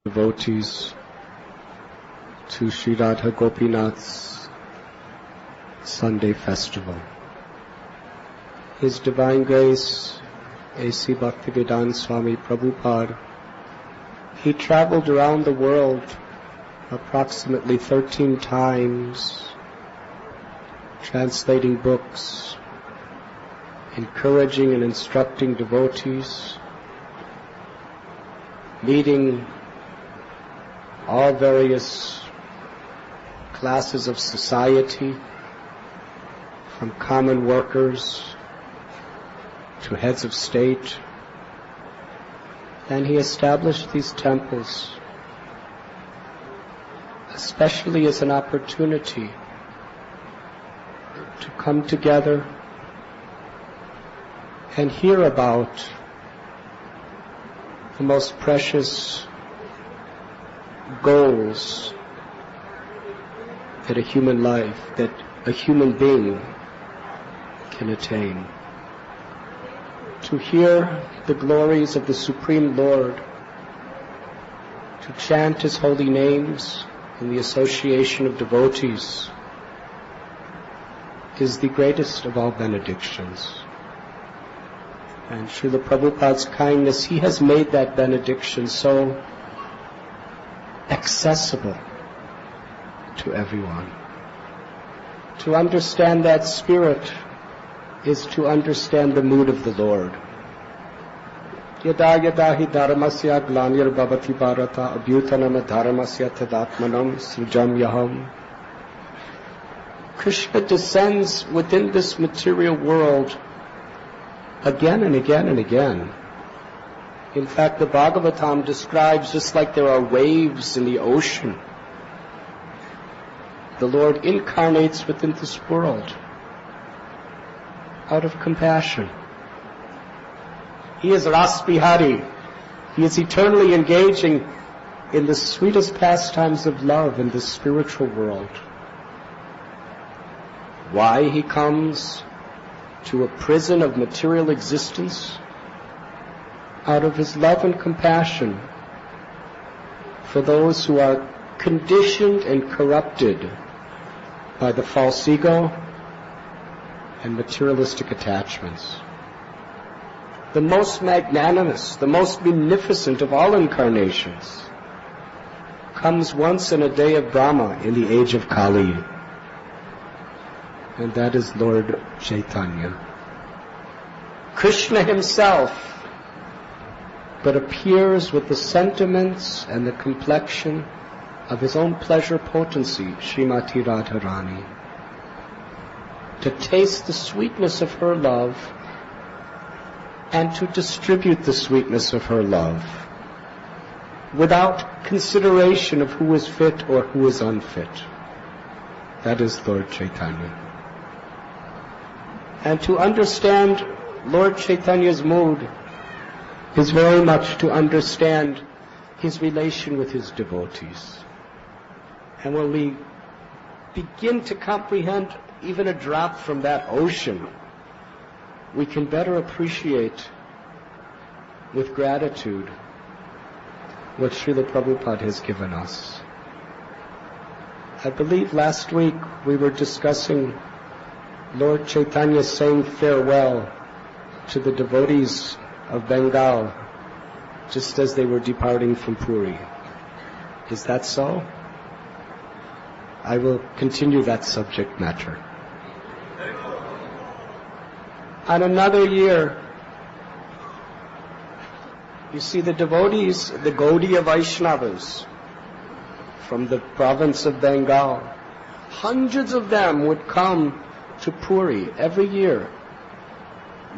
devotees to Sri Radha Gopinath's Sunday festival. His Divine Grace, A.C. Bhaktivedanta Swami Prabhupada, he traveled around the world approximately 13 times, translating books, encouraging and instructing devotees, meeting all various classes of society, from common workers to heads of state, and he established these temples especially as an opportunity to come together and hear about the most precious goals that a human life, that a human being can attain. To hear the glories of the Supreme Lord, to chant His holy names in the association of devotees, is the greatest of all benedictions. And Srila Prabhupada's kindness, he has made that benediction so accessible to everyone. To understand that spirit is to understand the mood of the Lord. Yada yada hi dharmasya glanir bhavati bharata abhyutanam dharmasya tadatmanam srijam yaham. Krishna descends within this material world again and again and again. In fact, the Bhagavatam describes just like there are waves in the ocean, the Lord incarnates within this world out of compassion. He is Ras Bihari. He is eternally engaging in the sweetest pastimes of love in this spiritual world. Why he comes to a prison of material existence? Out of his love and compassion for those who are conditioned and corrupted by the false ego and materialistic attachments. The most magnanimous, the most beneficent of all incarnations comes once in a day of Brahma in the age of Kali. And that is Lord Caitanya. Krishna himself but appears with the sentiments and the complexion of his own pleasure potency, Srimati Radharani, to taste the sweetness of her love and to distribute the sweetness of her love without consideration of who is fit or who is unfit. That is Lord Caitanya. And to understand Lord Chaitanya's mood is very much to understand his relation with his devotees. And when we begin to comprehend even a drop from that ocean, we can better appreciate with gratitude what Srila Prabhupada has given us. I believe last week we were discussing Lord Chaitanya saying farewell to the devotees of Bengal just as they were departing from Puri. Is that so? I will continue that subject matter. On another year, you see the devotees, the Gaudiya Vaishnavas from the province of Bengal, hundreds of them would come to Puri every year,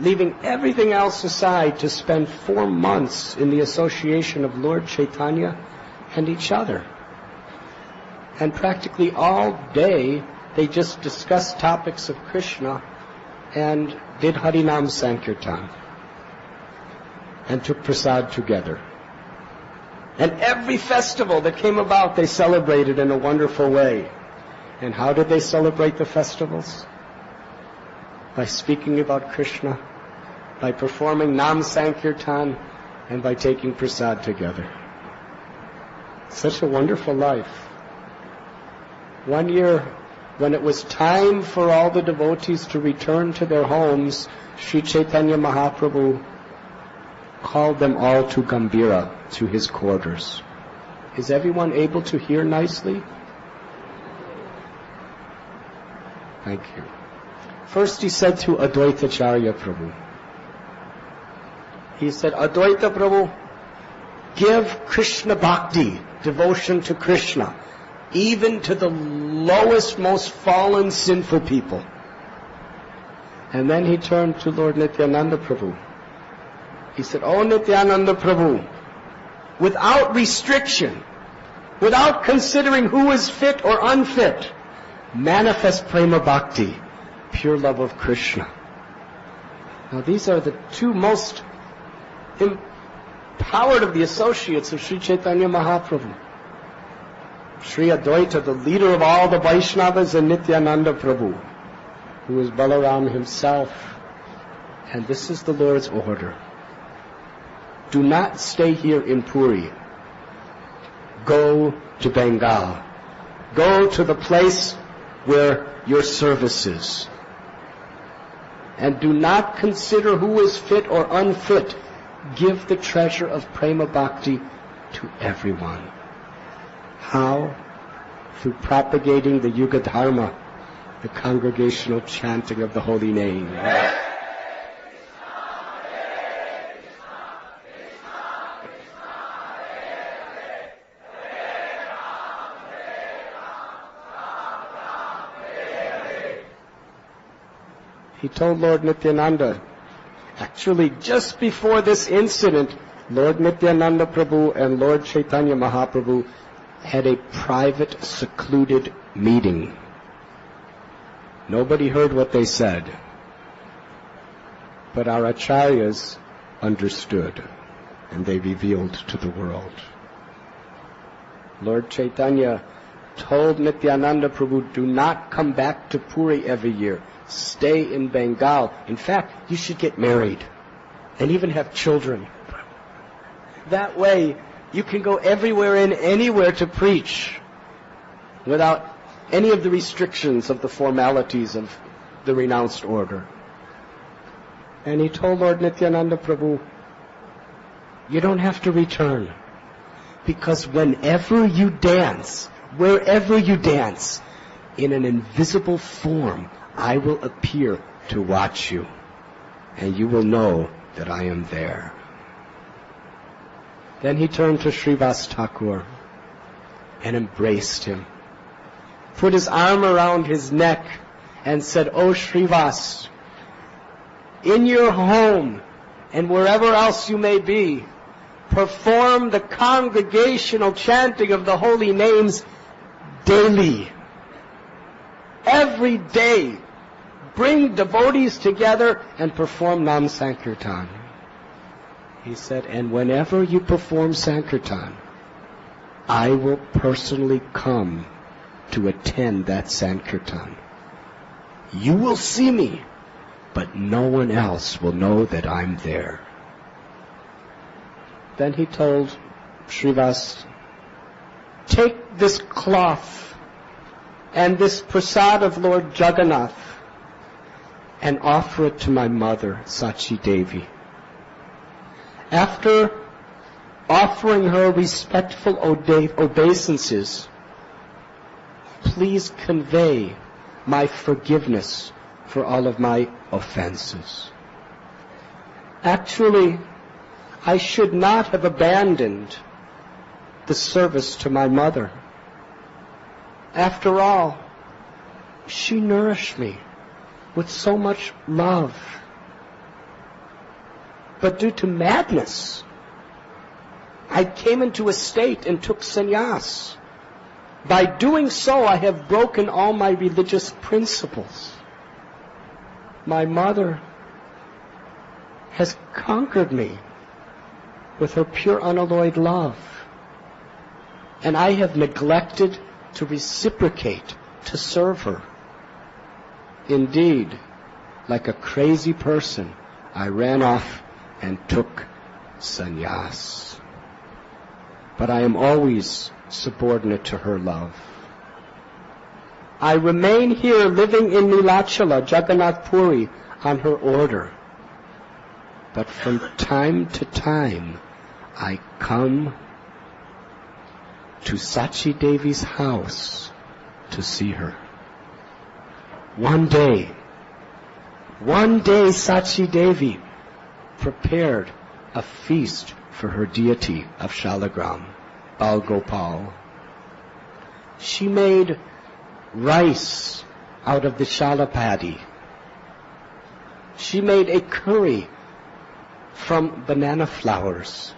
leaving everything else aside to spend 4 months in the association of Lord Chaitanya and each other. And practically all day they just discussed topics of Krishna and did Harinam Sankirtan and took prasad together. And every festival that came about they celebrated in a wonderful way. And how did they celebrate the festivals? By speaking about Krishna, by performing Nam Sankirtan, and by taking prasad together. Such a wonderful life. One year, when it was time for all the devotees to return to their homes, Sri Caitanya Mahaprabhu called them all to Gambhira, to his quarters. Is everyone able to hear nicely? Thank you. First he said to Advaitacharya Prabhu, he said, Advaita Prabhu, give Krishna Bhakti, devotion to Krishna, even to the lowest, most fallen, sinful people. And then he turned to Lord Nityananda Prabhu. He said, Oh Nityananda Prabhu, without restriction, without considering who is fit or unfit, manifest prema bhakti, pure love of Krishna. Now these are the two most empowered of the associates of Sri Chaitanya Mahaprabhu. Sri Advaita, the leader of all the Vaishnavas, and Nityananda Prabhu, who is Balaram himself. And this is the Lord's order. Do not stay here in Puri. Go to Bengal. Go to the place where your service is. And do not consider who is fit or unfit. Give the treasure of prema bhakti to everyone. How? Through propagating the Yuga Dharma, the congregational chanting of the holy name. He told Lord Nityananda, actually just before this incident, Lord Nityananda Prabhu and Lord Chaitanya Mahaprabhu had a private, secluded meeting. Nobody heard what they said, but our acharyas understood, and they revealed to the world. Lord Chaitanya told Nityananda Prabhu, do not come back to Puri every year. Stay in Bengal. In fact, you should get married and even have children. That way, you can go everywhere and anywhere to preach without any of the restrictions of the formalities of the renounced order. And he told Lord Nityananda Prabhu, you don't have to return, because whenever you dance, wherever you dance, in an invisible form, I will appear to watch you, and you will know that I am there. Then he turned to Srivas Thakur and embraced him, put his arm around his neck and said, Oh Srivas, in your home and wherever else you may be, perform the congregational chanting of the holy names daily. Every day, bring devotees together and perform Nam Sankirtan. He said, and whenever you perform Sankirtan, I will personally come to attend that Sankirtan. You will see me, but no one else will know that I'm there. Then he told Srivas, take this cloth and this prasad of Lord Jagannath and offer it to my mother, Sachi Devi. After offering her respectful obeisances, please convey my forgiveness for all of my offenses. Actually, I should not have abandoned the service to my mother. After all, she nourished me with so much love. But due to madness, I came into a state and took sannyas. By doing so, I have broken all my religious principles. My mother has conquered me with her pure unalloyed love, and I have neglected to reciprocate, to serve her. Indeed, like a crazy person, I ran off and took sannyas. But I am always subordinate to her love. I remain here living in Nilachala, Jagannath Puri, on her order. But from time to time, I come to Sachi Devi's house to see her. One day Sachi Devi prepared a feast for her deity of Shalagram, Bal Gopal. She made rice out of the shala paddy. She made a curry from banana flowers.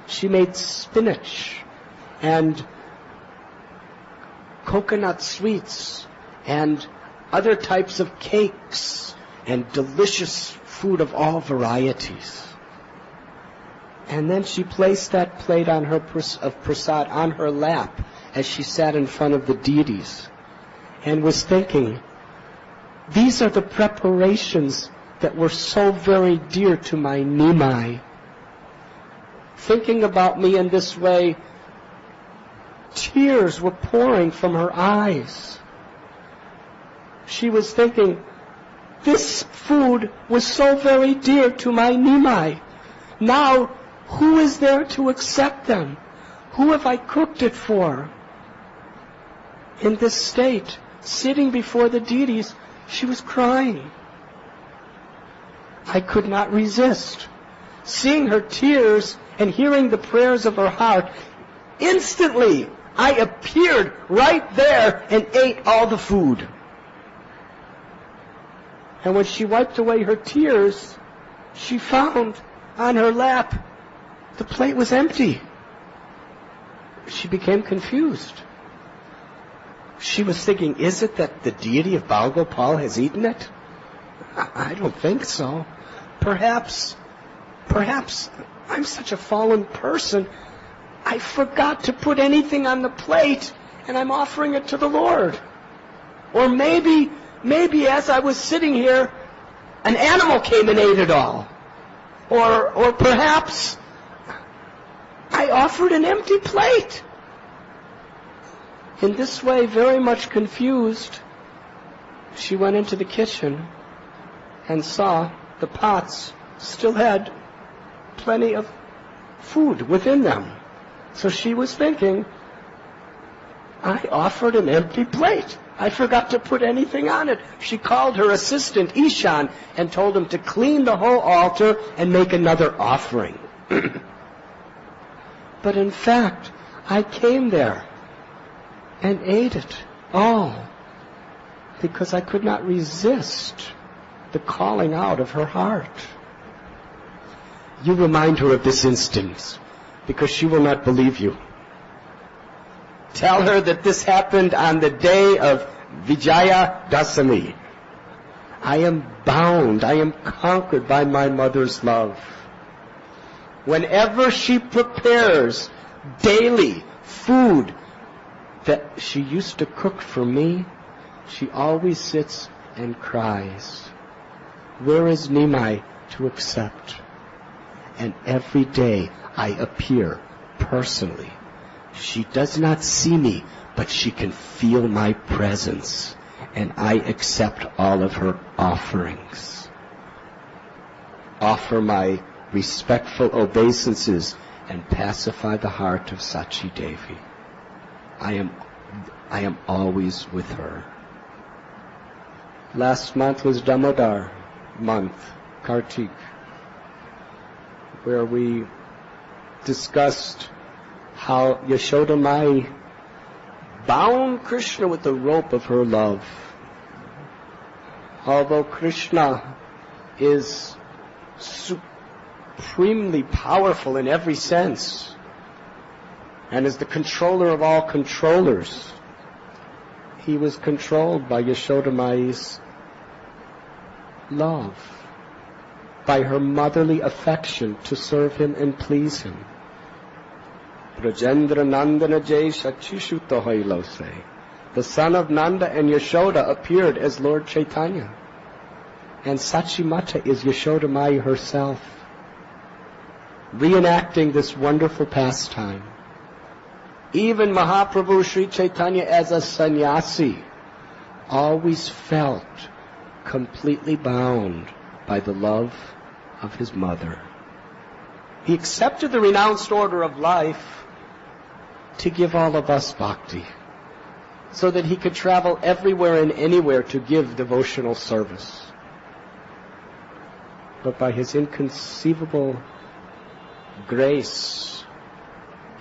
She made spinach and coconut sweets and other types of cakes and delicious food of all varieties. And then she placed that plate on her of prasad on her lap as she sat in front of the deities and was thinking, these are the preparations that were so very dear to my Nimai. Thinking about me in this way, tears were pouring from her eyes. She was thinking, this food was so very dear to my Nimai. Now, who is there to accept them? Who have I cooked it for? In this state, sitting before the deities, she was crying. I could not resist. Seeing her tears and hearing the prayers of her heart, instantly I appeared right there and ate all the food. And when she wiped away her tears, she found on her lap the plate was empty. She became confused. She was thinking, is it that the deity of Bal Gopal has eaten it? I don't think so. Perhaps I'm such a fallen person, I forgot to put anything on the plate and I'm offering it to the Lord. Or maybe as I was sitting here, an animal came and ate it all. Or perhaps I offered an empty plate. In this way, very much confused, she went into the kitchen and saw the pots still had plenty of food within them. So she was thinking, I offered an empty plate. I forgot to put anything on it. She called her assistant, Ishan, and told him to clean the whole altar and make another offering. But in fact, I came there and ate it all because I could not resist the calling out of her heart. You remind her of this instance because she will not believe you. Tell her that this happened on the day of Vijaya Dasami. I am bound, I am conquered by my mother's love. Whenever she prepares daily food that she used to cook for me, she always sits and cries. Where is Nimai to accept? And every day I appear personally. She does not see me, but she can feel my presence, and I accept all of her offerings. Offer my respectful obeisances and pacify the heart of Sachi Devi. I am always with her. Last month was Damodar month, Kartik, where we discussed how Yashoda Mai bound Krishna with the rope of her love. Although Krishna is supremely powerful in every sense and is the controller of all controllers, he was controlled by Yashoda Mai's love, by her motherly affection to serve him and please him. Brajendra Nandana Jai Shachishuta Hoilo say. The son of Nanda and Yashoda appeared as Lord Caitanya. And Sachi Mata is Yashoda Mai herself, reenacting this wonderful pastime. Even Mahaprabhu Sri Caitanya as a sannyasi always felt completely bound by the love of his mother. He accepted the renounced order of life to give all of us bhakti, so that he could travel everywhere and anywhere to give devotional service. But by his inconceivable grace,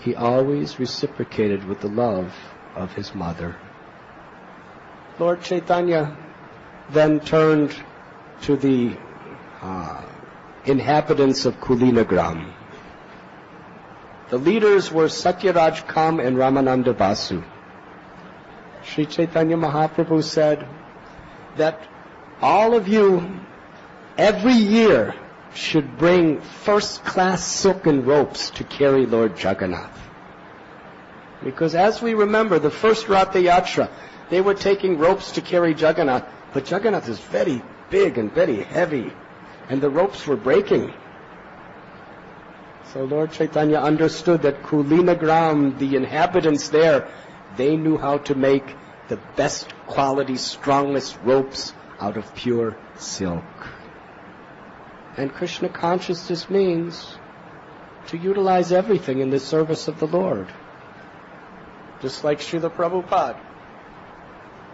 he always reciprocated with the love of his mother. Lord Chaitanya then turned to the inhabitants of Kulinagram. The leaders were Satyaraj Kam and Ramananda Basu. Sri Chaitanya Mahaprabhu said that all of you every year should bring first-class silken ropes to carry Lord Jagannath. Because as we remember, the first Ratha Yatra, they were taking ropes to carry Jagannath, but Jagannath is very big and very heavy, and the ropes were breaking. So Lord Chaitanya understood that Kulinagram, the inhabitants there, they knew how to make the best quality, strongest ropes out of pure silk. And Krishna consciousness means to utilize everything in the service of the Lord. Just like Srila Prabhupada.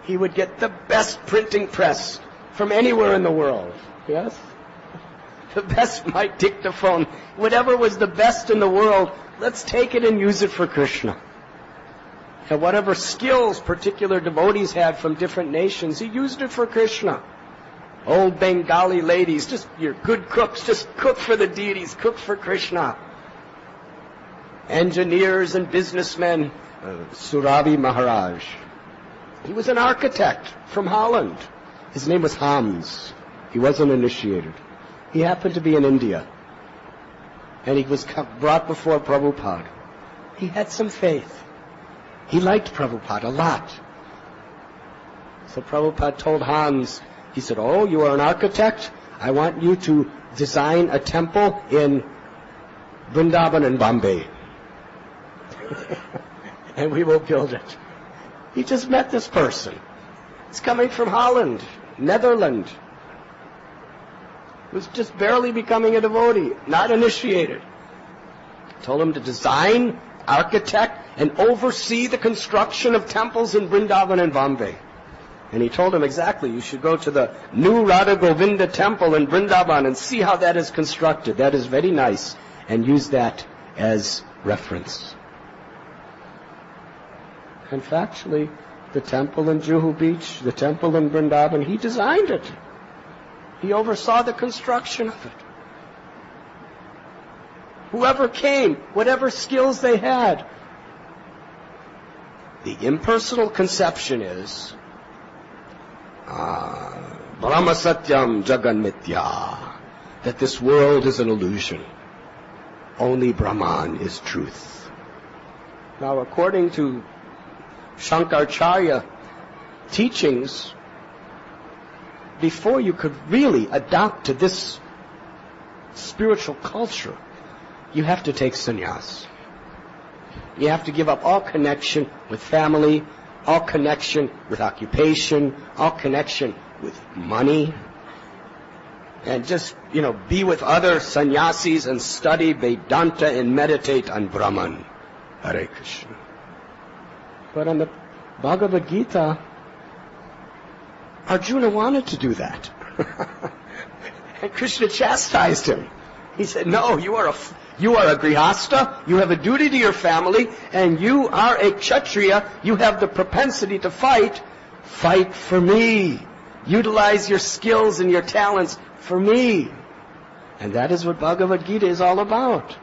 He would get the best printing press from anywhere in the world. Yes? The best mic dictaphone. Whatever was the best in the world, let's take it and use it for Krishna. And whatever skills particular devotees had from different nations, he used it for Krishna. Old Bengali ladies, just you're good cooks, just cook for the deities, cook for Krishna. Engineers and businessmen, Surabi Maharaj. He was an architect from Holland. His name was Hans. He wasn't initiated. He happened to be in India. And he was brought before Prabhupada. He had some faith. He liked Prabhupada a lot. So Prabhupada told Hans, he said, "Oh, you are an architect? I want you to design a temple in Vrindavan and Bombay. And we will build it." He just met this person. He's coming from Holland, Netherlands. He was just barely becoming a devotee, not initiated. Told him to design, architect, and oversee the construction of temples in Vrindavan and Bombay. And he told him exactly, you should go to the new Radha Govinda temple in Vrindavan and see how that is constructed. That is very nice. And use that as reference. And factually, the temple in Juhu Beach, the temple in Vrindavan, he designed it. He oversaw the construction of it. Whoever came, whatever skills they had. The impersonal conception is, Brahma Satyam Jagan Mithya, that this world is an illusion. Only Brahman is truth. Now, according to Shankaracharya teachings, before you could really adopt to this spiritual culture, you have to take sannyas. You have to give up all connection with family, all connection with occupation, all connection with money, and just, be with other sannyasis and study Vedanta and meditate on Brahman. Hare Krishna. But on the Bhagavad Gita, Arjuna wanted to do that. And Krishna chastised him. He said, no, you are a grihastha, you have a duty to your family, and you are a kshatriya, you have the propensity to fight. Fight for me. Utilize your skills and your talents for me. And that is what Bhagavad Gita is all about.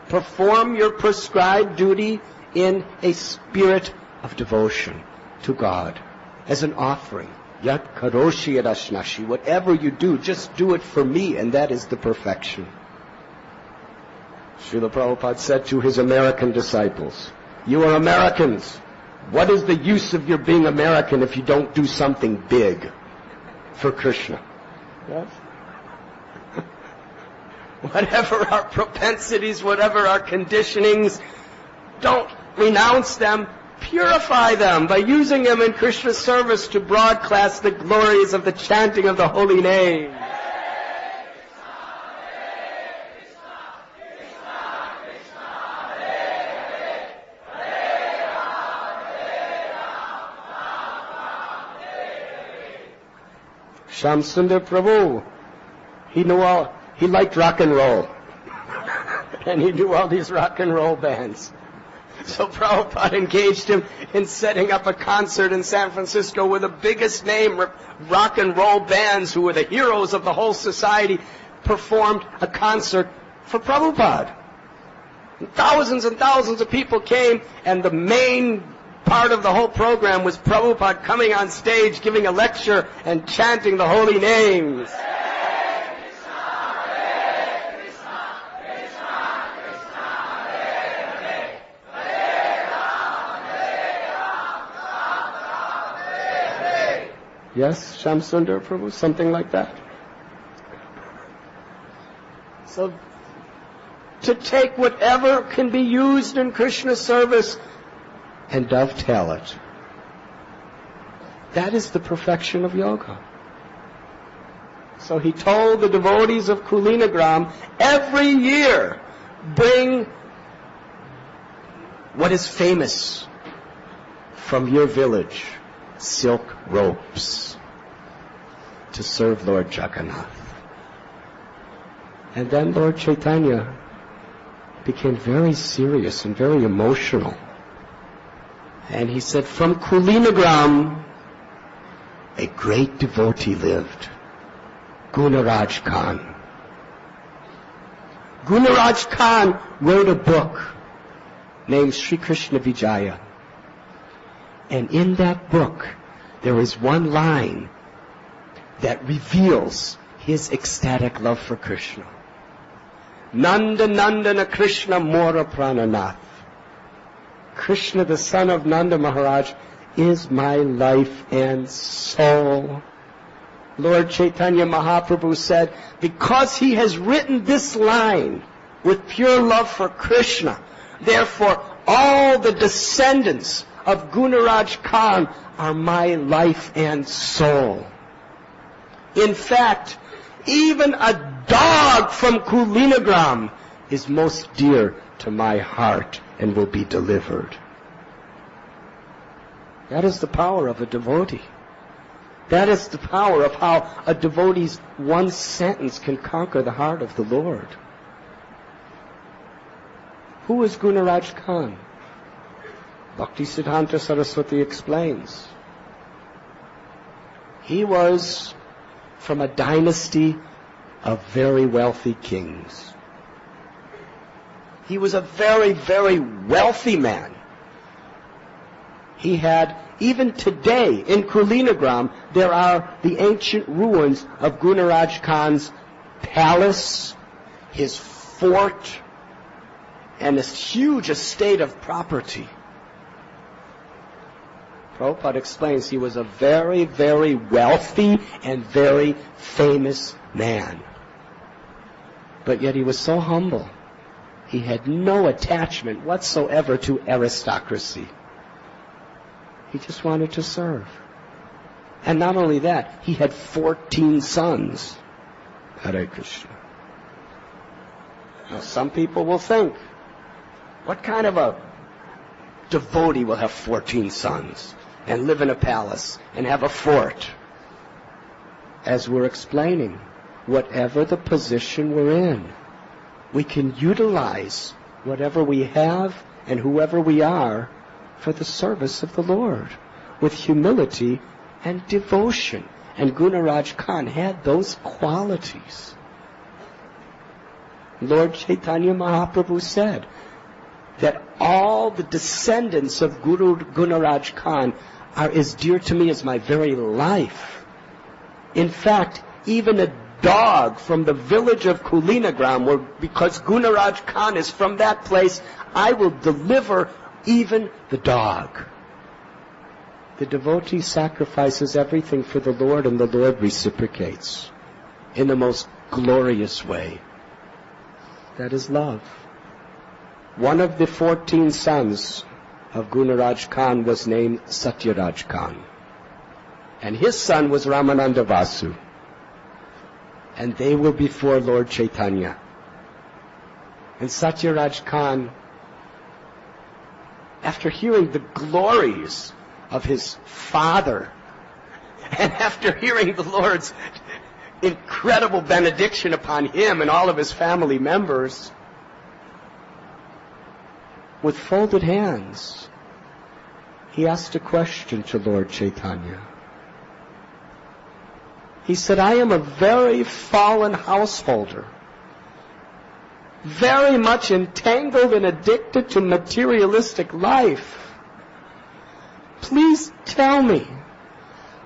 Perform your prescribed duty in a spirit of devotion to God as an offering. Yat karoshi yadashnashi. Whatever you do, just do it for me, and that is the perfection. Srila Prabhupada said to his American disciples, you are Americans. What is the use of your being American if you don't do something big for Krishna? Yes? Whatever our propensities, whatever our conditionings, don't renounce them, purify them by using them in Krishna's service to broadcast the glories of the chanting of the holy name. Shyam Sundar Prabhu, he liked rock and roll. And he knew all these rock and roll bands. So Prabhupada engaged him in setting up a concert in San Francisco where the biggest name rock and roll bands, who were the heroes of the whole society, performed a concert for Prabhupada. And thousands of people came, and the main part of the whole program was Prabhupada coming on stage, giving a lecture and chanting the holy names. Yes, Shyam Sundar Prabhu, something like that. So, to take whatever can be used in Krishna's service and dovetail it. That is the perfection of yoga. So he told the devotees of Kulinagram, every year, bring what is famous from your village, silk ropes, to serve Lord Jagannath. And then Lord Caitanya became very serious and very emotional. And he said, from Kulinagram, a great devotee lived, Gunaraj Khan. Gunaraj Khan wrote a book named Sri Krishna Vijaya. And in that book, there is one line that reveals his ecstatic love for Krishna. Nanda Nandana Krishna Mora Prananath. Krishna, the son of Nanda Maharaj, is my life and soul. Lord Chaitanya Mahaprabhu said, because he has written this line with pure love for Krishna, therefore all the descendants of Gunaraj Khan are my life and soul. In fact, even a dog from Kulinagram is most dear to my heart and will be delivered. That is the power of a devotee. That is the power of how a devotee's one sentence can conquer the heart of the Lord. Who is Gunaraj Khan? Bhaktisiddhanta Saraswati explains. He was from a dynasty of very wealthy kings. He was a very, very wealthy man. He had, even today in Kulinagram, there are the ancient ruins of Gunaraj Khan's palace, his fort, and this huge estate of property. Prabhupada explains he was a very, very wealthy and very famous man. But yet he was so humble. He had no attachment whatsoever to aristocracy. He just wanted to serve. And not only that, he had 14 sons. Hare Krishna. Now some people will think, what kind of a devotee will have 14 sons and live in a palace and have a fort? As we're explaining, whatever the position we're in, we can utilize whatever we have and whoever we are for the service of the Lord with humility and devotion. And Gunaraj Khan had those qualities. Lord Chaitanya Mahaprabhu said that all the descendants of Gunaraj Khan are as dear to me as my very life. In fact, even a dog from the village of Kulinagram, because Gunaraj Khan is from that place, I will deliver even the dog. The devotee sacrifices everything for the Lord, and the Lord reciprocates in the most glorious way. That is love. One of the 14 sons of Gunaraj Khan was named Satyaraj Khan. And his son was Ramananda Vasu. And they were before Lord Chaitanya. And Satyaraj Khan, after hearing the glories of his father, and after hearing the Lord's incredible benediction upon him and all of his family members, with folded hands, he asked a question to Lord Chaitanya. He said, I am a very fallen householder, very much entangled and addicted to materialistic life. Please tell me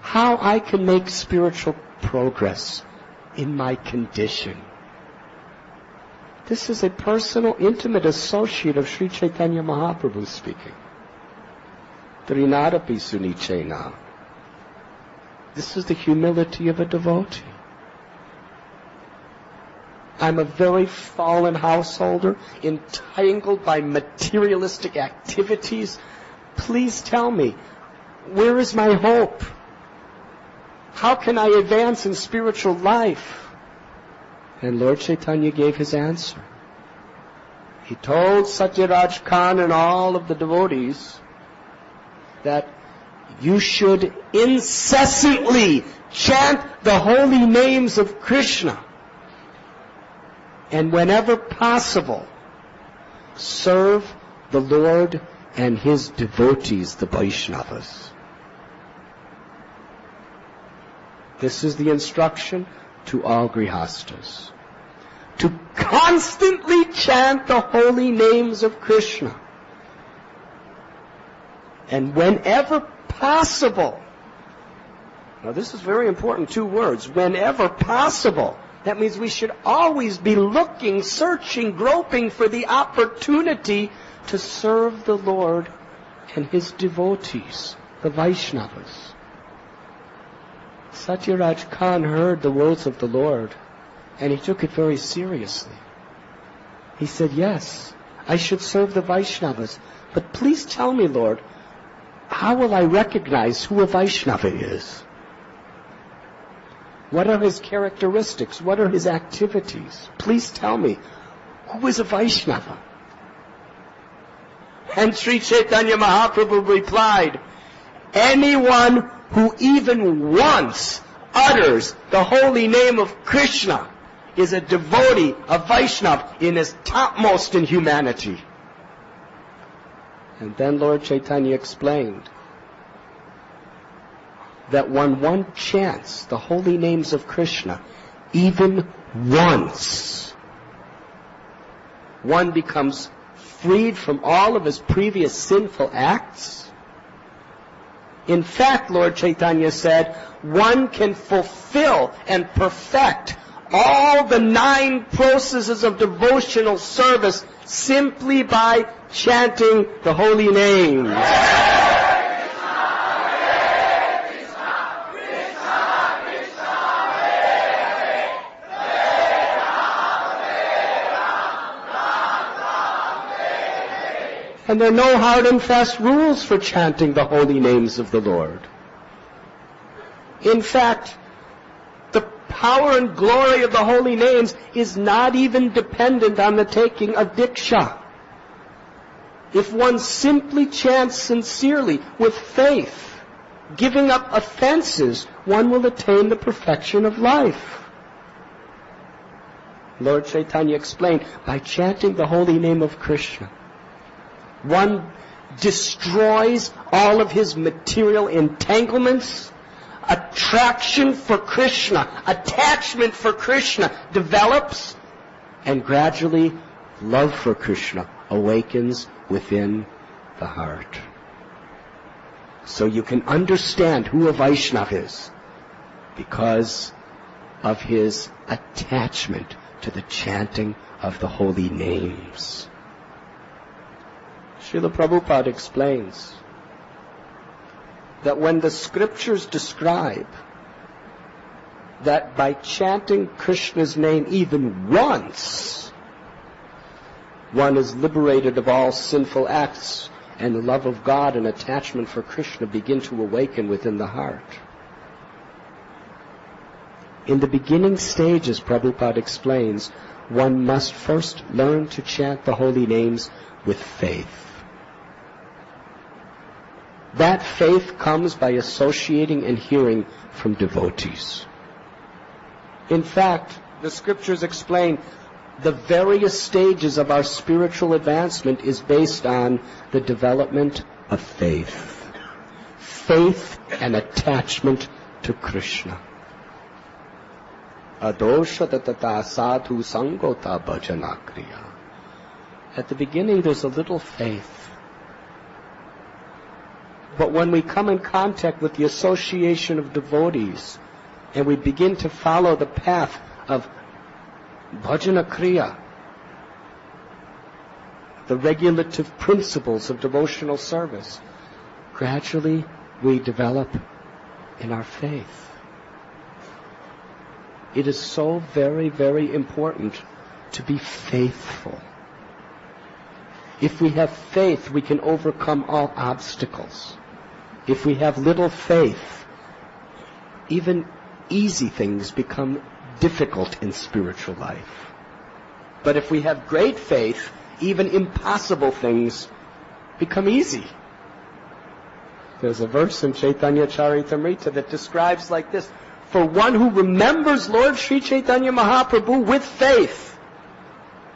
how I can make spiritual progress in my condition. This is a personal, intimate associate of Sri Chaitanya Mahaprabhu speaking. Trinadapi sunichena. This is the humility of a devotee. I'm a very fallen householder, entangled by materialistic activities. Please tell me, where is my hope? How can I advance in spiritual life? And Lord Chaitanya gave his answer. He told Satyaraj Khan and all of the devotees that you should incessantly chant the holy names of Krishna, and whenever possible, serve the Lord and his devotees, the Vaishnavas. This is the instruction to all grihastas, to constantly chant the holy names of Krishna. And whenever possible, now this is very important, 2 words, whenever possible. That means we should always be looking, searching, groping for the opportunity to serve the Lord and his devotees, the Vaishnavas. Satyaraj Khan heard the words of the Lord, and he took it very seriously. He said, yes, I should serve the Vaishnavas, but please tell me, Lord, how will I recognize who a Vaishnava is? What are his characteristics? What are his activities? Please tell me, who is a Vaishnava? And Sri Chaitanya Mahaprabhu replied, anyone who even once utters the holy name of Krishna is a devotee, a Vaishnava, in his topmost in humanity. And then Lord Chaitanya explained that when one chants the holy names of Krishna, even once, one becomes freed from all of his previous sinful acts. In fact, Lord Chaitanya said, one can fulfill and perfect all the 9 processes of devotional service simply by chanting the holy names. And there are no hard and fast rules for chanting the holy names of the Lord. In fact, the power and glory of the holy names is not even dependent on the taking of Diksha. If one simply chants sincerely, with faith, giving up offenses, one will attain the perfection of life. Lord Chaitanya explained, by chanting the holy name of Krishna, one destroys all of his material entanglements. Attraction for Krishna, attachment for Krishna develops, and gradually love for Krishna awakens within the heart. So you can understand who a Vaishnava is because of his attachment to the chanting of the holy names. Srila Prabhupada explains that when the scriptures describe that by chanting Krishna's name even once, one is liberated of all sinful acts, and the love of God and attachment for Krishna begin to awaken within the heart. In the beginning stages, Prabhupada explains, one must first learn to chant the holy names with faith. That faith comes by associating and hearing from devotees. In fact, the scriptures explain the various stages of our spiritual advancement is based on the development of faith. Faith and attachment to Krishna. Adosha tatata sadhu sangota bhajana kriya. At the beginning there's a little faith. But when we come in contact with the association of devotees and we begin to follow the path of bhajana kriya, the regulative principles of devotional service, gradually we develop in our faith. It is so very, very important to be faithful. If we have faith, we can overcome all obstacles. If we have little faith, even easy things become difficult in spiritual life. But if we have great faith, even impossible things become easy. There's a verse in Caitanya Charitamrita that describes like this: for one who remembers Lord Sri Chaitanya Mahaprabhu with faith,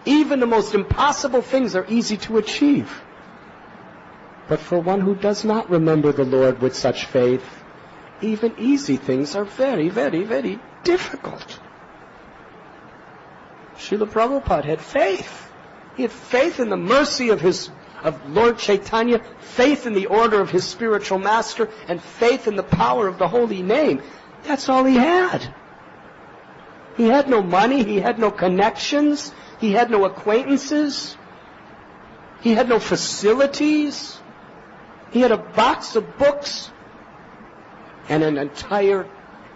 even the most impossible things are easy to achieve. But for one who does not remember the Lord with such faith, even easy things are very, very, very difficult. Srila Prabhupada had faith. He had faith in the mercy of Lord Chaitanya, faith in the order of his spiritual master, and faith in the power of the holy name. That's all he had. He had no money, he had no connections, he had no acquaintances, he had no facilities. He had a box of books and an entire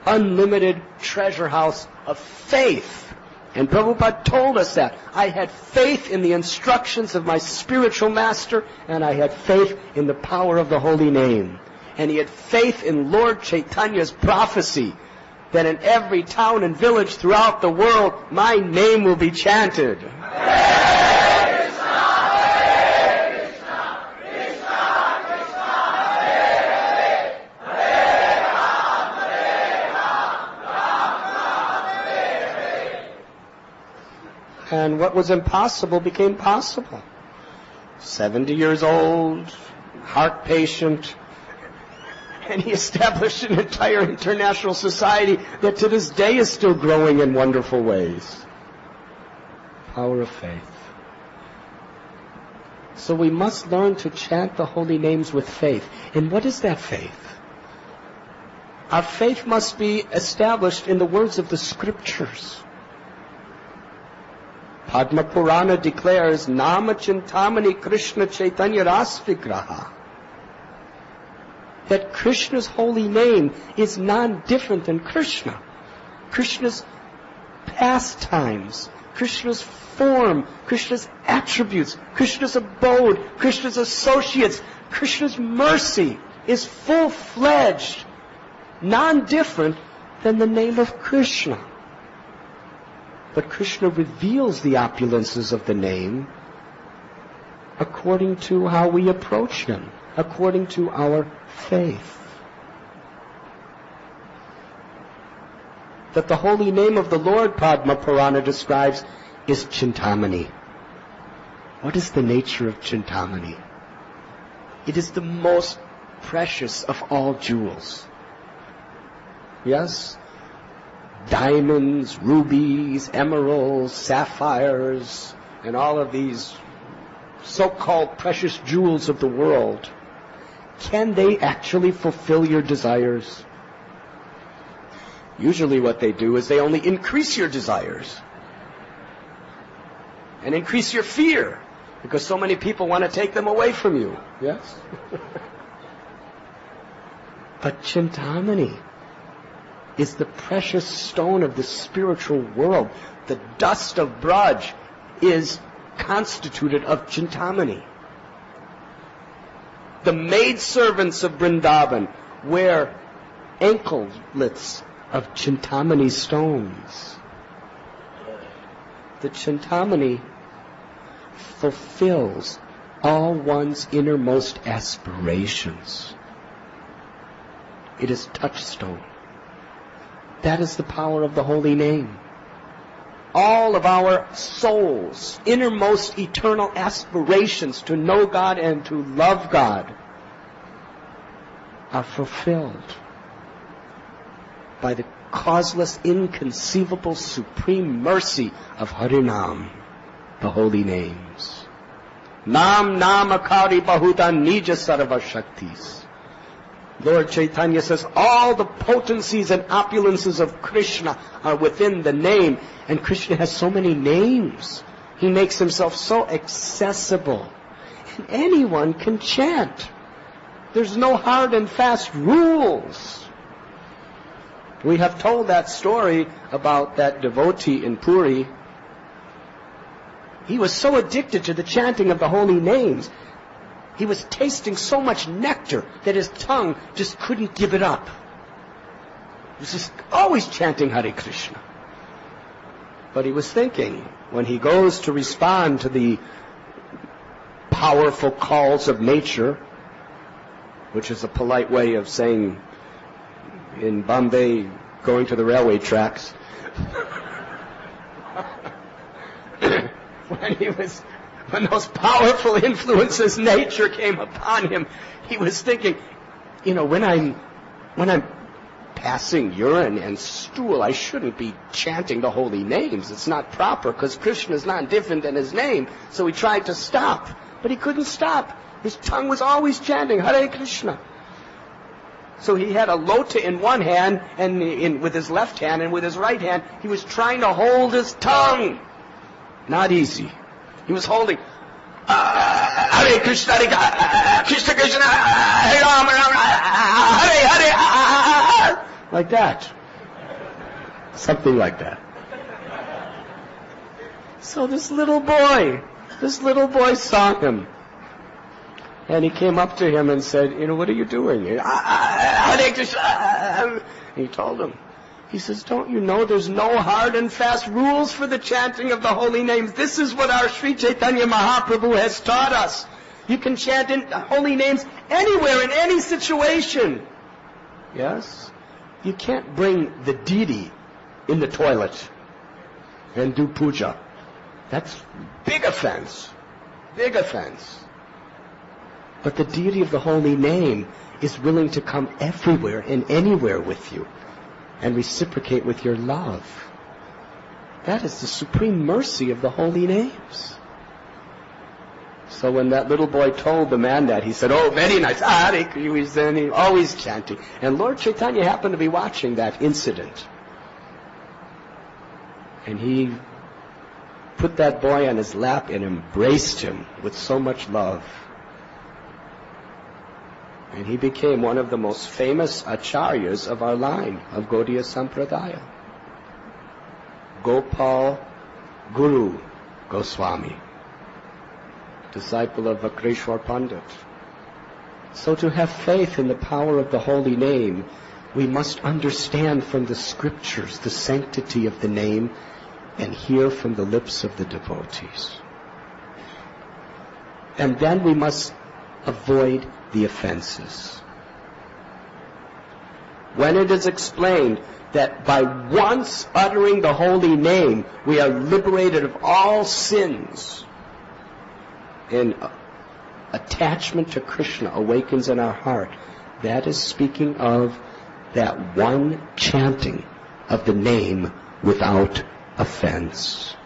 unlimited treasure house of faith. And Prabhupada told us that. I had faith in the instructions of my spiritual master, and I had faith in the power of the holy name. And he had faith in Lord Chaitanya's prophecy that in every town and village throughout the world, my name will be chanted. And what was impossible became possible. 70 years old, heart patient, and he established an entire international society that to this day is still growing in wonderful ways. Power of faith. So we must learn to chant the holy names with faith. And what is that faith? Our faith must be established in the words of the scriptures. Padma Purana declares, Nama Chintamani Krishna Chaitanya Rasvigraha. That Krishna's holy name is non-different than Krishna. Krishna's pastimes, Krishna's form, Krishna's attributes, Krishna's abode, Krishna's associates, Krishna's mercy is full-fledged, non-different than the name of Krishna. But Krishna reveals the opulences of the name according to how we approach him, according to our faith. That the holy name of the Lord, Padma Purana describes, is Chintamani. What is the nature of Chintamani? It is the most precious of all jewels. Yes? Diamonds, rubies, emeralds, sapphires, and all of these so-called precious jewels of the world, can they actually fulfill your desires? Usually what they do is they only increase your desires and increase your fear, because so many people want to take them away from you. Yes? But Chintamani is the precious stone of the spiritual world. The dust of Braj is constituted of Chintamani. The maidservants of Vrindavan wear anklets of Chintamani stones. The Chintamani fulfills all one's innermost aspirations. It is touchstone. That is the power of the holy name. All of our souls' innermost eternal aspirations to know God and to love God are fulfilled by the causeless, inconceivable, supreme mercy of Harinam, the holy names. Nam Namakari Bahuta Nija Sarva Shaktis. Lord Caitanya says all the potencies and opulences of Krishna are within the name. And Krishna has so many names. He makes himself so accessible. And anyone can chant. There's no hard and fast rules. We have told that story about that devotee in Puri. He was so addicted to the chanting of the holy names. He was tasting so much nectar that his tongue just couldn't give it up. He was just always chanting Hare Krishna. But he was thinking, when he goes to respond to the powerful calls of nature, which is a polite way of saying in Bombay, going to the railway tracks, when those powerful influences, nature, came upon him, he was thinking, when I'm passing urine and stool, I shouldn't be chanting the holy names. It's not proper, because Krishna is not different than his name. So he tried to stop, but he couldn't stop. His tongue was always chanting Hare Krishna. So he had a lota in one hand, and with his left hand, and with his right hand, he was trying to hold his tongue. Not easy. He was holding Hare Krishna, Krishna Krishna, Hare Rama, Hare Hare, like that. Something like that. So this little boy saw him. And he came up to him and said, what are you doing? Hare Krishna. He told him. He says, don't you know there's no hard and fast rules for the chanting of the holy names? This is what our Sri Caitanya Mahaprabhu has taught us. You can chant in holy names anywhere, in any situation. Yes? You can't bring the deity in the toilet and do puja. That's big offense. Big offense. But the deity of the holy name is willing to come everywhere and anywhere with you and reciprocate with your love. That is the supreme mercy of the holy names. So when that little boy told the man that, he said, oh, very nice. He was always chanting. And Lord Chaitanya happened to be watching that incident. And he put that boy on his lap and embraced him with so much love. And he became one of the most famous acharyas of our line, of Gaudiya Sampradaya. Gopal Guru Goswami, disciple of Vakreshwar Pandit. So to have faith in the power of the holy name, we must understand from the scriptures the sanctity of the name and hear from the lips of the devotees. And then we must avoid the offenses. When it is explained that by once uttering the holy name we are liberated of all sins and attachment to Krishna awakens in our heart, that is speaking of that one chanting of the name without offense.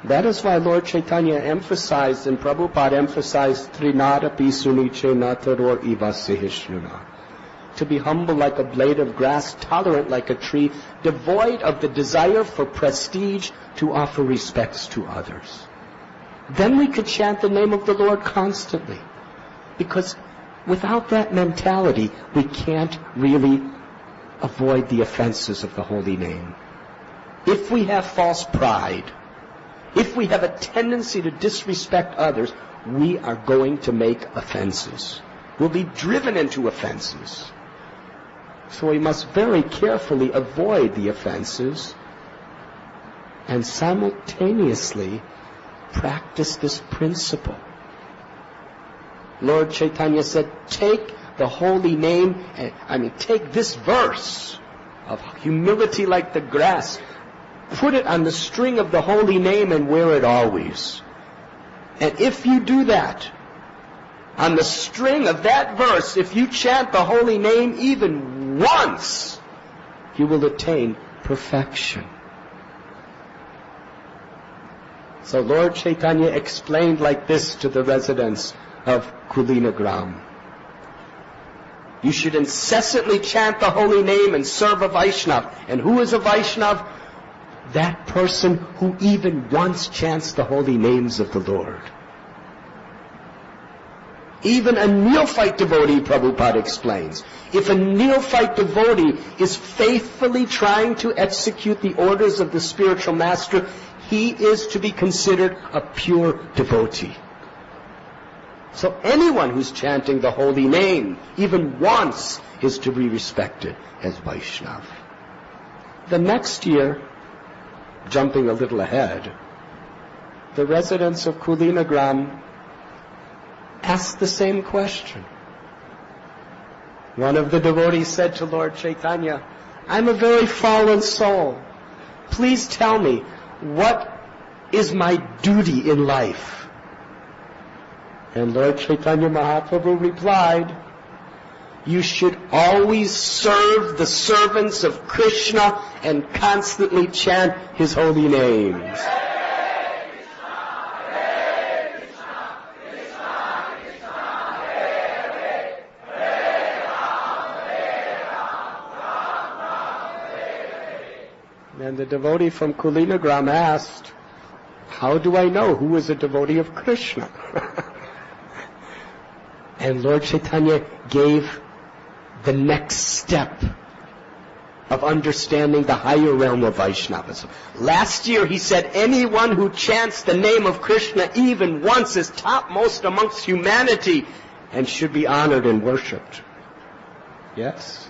That is why Lord Chaitanya emphasized, and Prabhupada emphasized, Trinadapi suniche nataror iva sihishnuna. To be humble like a blade of grass, tolerant like a tree, devoid of the desire for prestige to offer respects to others. Then we could chant the name of the Lord constantly. Because without that mentality, we can't really avoid the offenses of the holy name. If we have false pride, if we have a tendency to disrespect others, we are going to make offenses. We'll be driven into offenses. So we must very carefully avoid the offenses and simultaneously practice this principle. Lord Chaitanya said, take the holy name, take this verse of humility like the grass, put it on the string of the holy name and wear it always. And if you do that, on the string of that verse, if you chant the holy name even once, you will attain perfection. So Lord Chaitanya explained like this to the residents of Kulinagram. You should incessantly chant the holy name and serve a Vaishnava. And who is a Vaishnava? That person who even once chants the holy names of the Lord. Even a neophyte devotee, Prabhupada explains, if a neophyte devotee is faithfully trying to execute the orders of the spiritual master, he is to be considered a pure devotee. So anyone who's chanting the holy name, even once, is to be respected as Vaishnava. The next year, jumping a little ahead, the residents of Kulinagram asked the same question. One of the devotees said to Lord Chaitanya, I'm a very fallen soul. Please tell me, what is my duty in life? And Lord Chaitanya Mahaprabhu replied, you should always serve the servants of Krishna and constantly chant his holy names. And the devotee from Kulinagram asked, how do I know who is a devotee of Krishna? And Lord Chaitanya gave the next step of understanding the higher realm of Vaishnavism. Last year he said, anyone who chants the name of Krishna even once is topmost amongst humanity and should be honored and worshipped. Yes.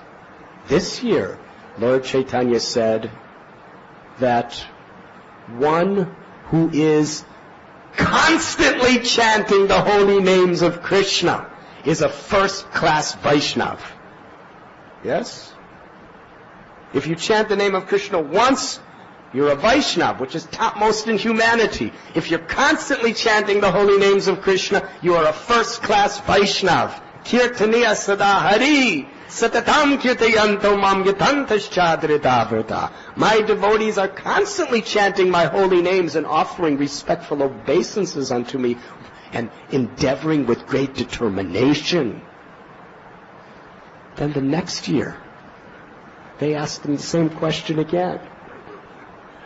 This year, Lord Chaitanya said that one who is constantly chanting the holy names of Krishna is a first-class Vaishnava. Yes? If you chant the name of Krishna once, you're a Vaishnava, which is topmost in humanity. If you're constantly chanting the holy names of Krishna, you are a first-class Vaishnava. Kirtaniya sada hari, satatam kirtayanto mam yatantaschadritavrita. My devotees are constantly chanting my holy names and offering respectful obeisances unto me and endeavoring with great determination. Then the next year, they asked him the same question again.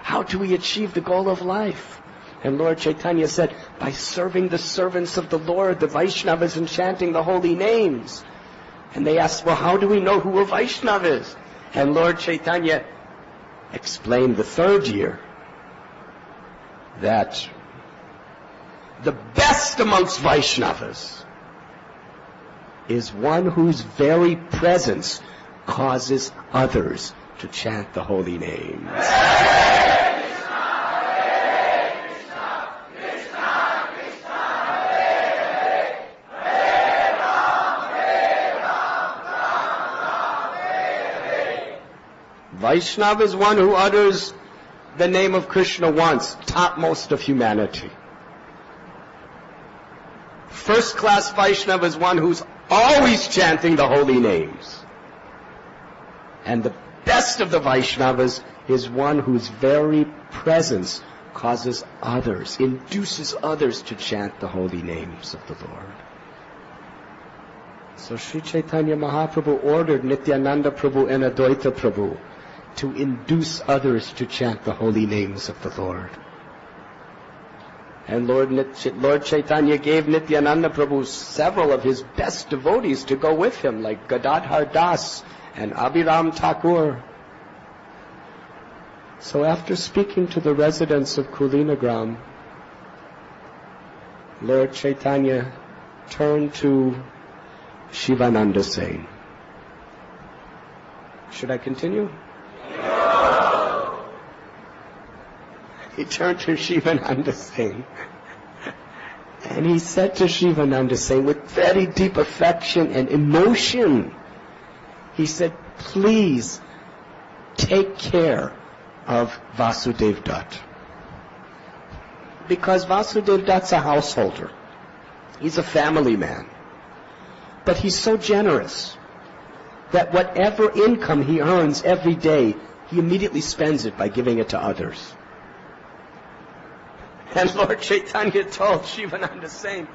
How do we achieve the goal of life? And Lord Chaitanya said, by serving the servants of the Lord, the Vaishnavas, and chanting the holy names. And they asked, well, how do we know who a Vaishnava is? And Lord Chaitanya explained the third year that the best amongst Vaishnavas is one whose very presence causes others to chant the holy names. Vaishnava is one who utters the name of Krishna once, topmost of humanity. First-class Vaishnava is one who's always chanting the holy names. And the best of the Vaishnavas is one whose very presence causes others, induces others to chant the holy names of the Lord. So Sri Chaitanya Mahaprabhu ordered Nityananda Prabhu and Advaita Prabhu to induce others to chant the holy names of the Lord. And Lord Chaitanya gave Nityananda Prabhu several of his best devotees to go with him, like Gadadhar Das and Abhiram Thakur. So after speaking to the residents of Kulinagram, Lord Caitanya turned to Shivananda saying, should I continue? No. He turned to Shivananda saying, and he said to Shivananda saying, with very deep affection and emotion, he said, please take care of Vasudev Dutt. Because Vasudev Dutt's a householder. He's a family man. But he's so generous that whatever income he earns every day, he immediately spends it by giving it to others. And Lord Caitanya told Shivananda saying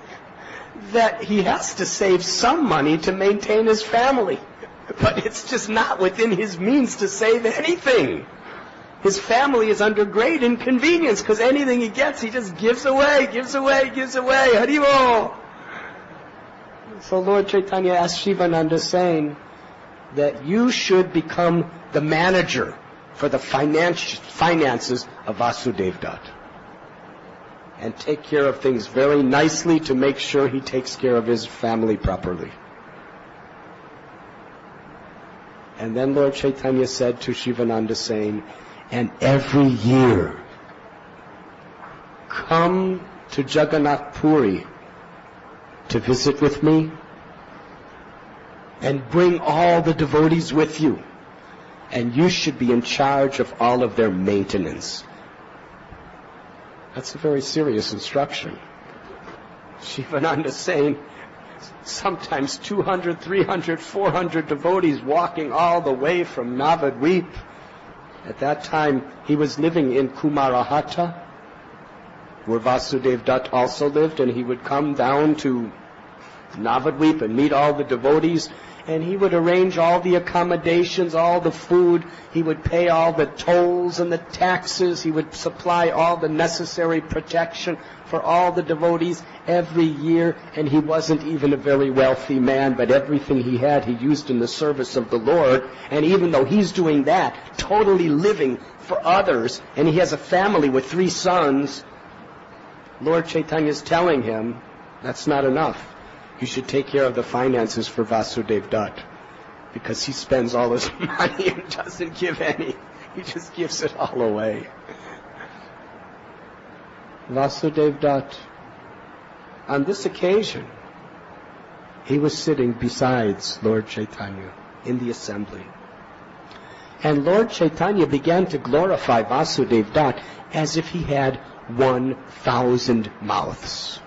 that he has to save some money to maintain his family. But it's just not within his means to save anything. His family is under great inconvenience because anything he gets, he just gives away, gives away, gives away. Haribol. So Lord Caitanya asked Shivananda saying that you should become the manager for the finances of Vasudev Dutt and take care of things very nicely to make sure he takes care of his family properly. And then Lord Caitanya said to Shivananda saying, and every year come to Jagannath Puri to visit with me and bring all the devotees with you, and you should be in charge of all of their maintenance. That's a very serious instruction. Shivananda saying sometimes 200, 300, 400 devotees walking all the way from Navadvip. At that time, he was living in Kumarahata, where Vasudev Dutt also lived, and he would come down to Navadvip and meet all the devotees, and he would arrange all the accommodations, all the food. He would pay all the tolls and the taxes. He would supply all the necessary protection for all the devotees every year, and he wasn't even a very wealthy man, but everything he had he used in the service of the Lord. And even though he's doing that, totally living for others, and he has a family with 3 sons, Lord Chaitanya is telling him, that's not enough. You should take care of the finances for Vasudev Dutt, because he spends all his money and doesn't give any. He just gives it all away. Vasudev Dutt, on this occasion, he was sitting besides Lord Chaitanya in the assembly. And Lord Chaitanya began to glorify Vasudev Dutt as if he had 1,000 mouths.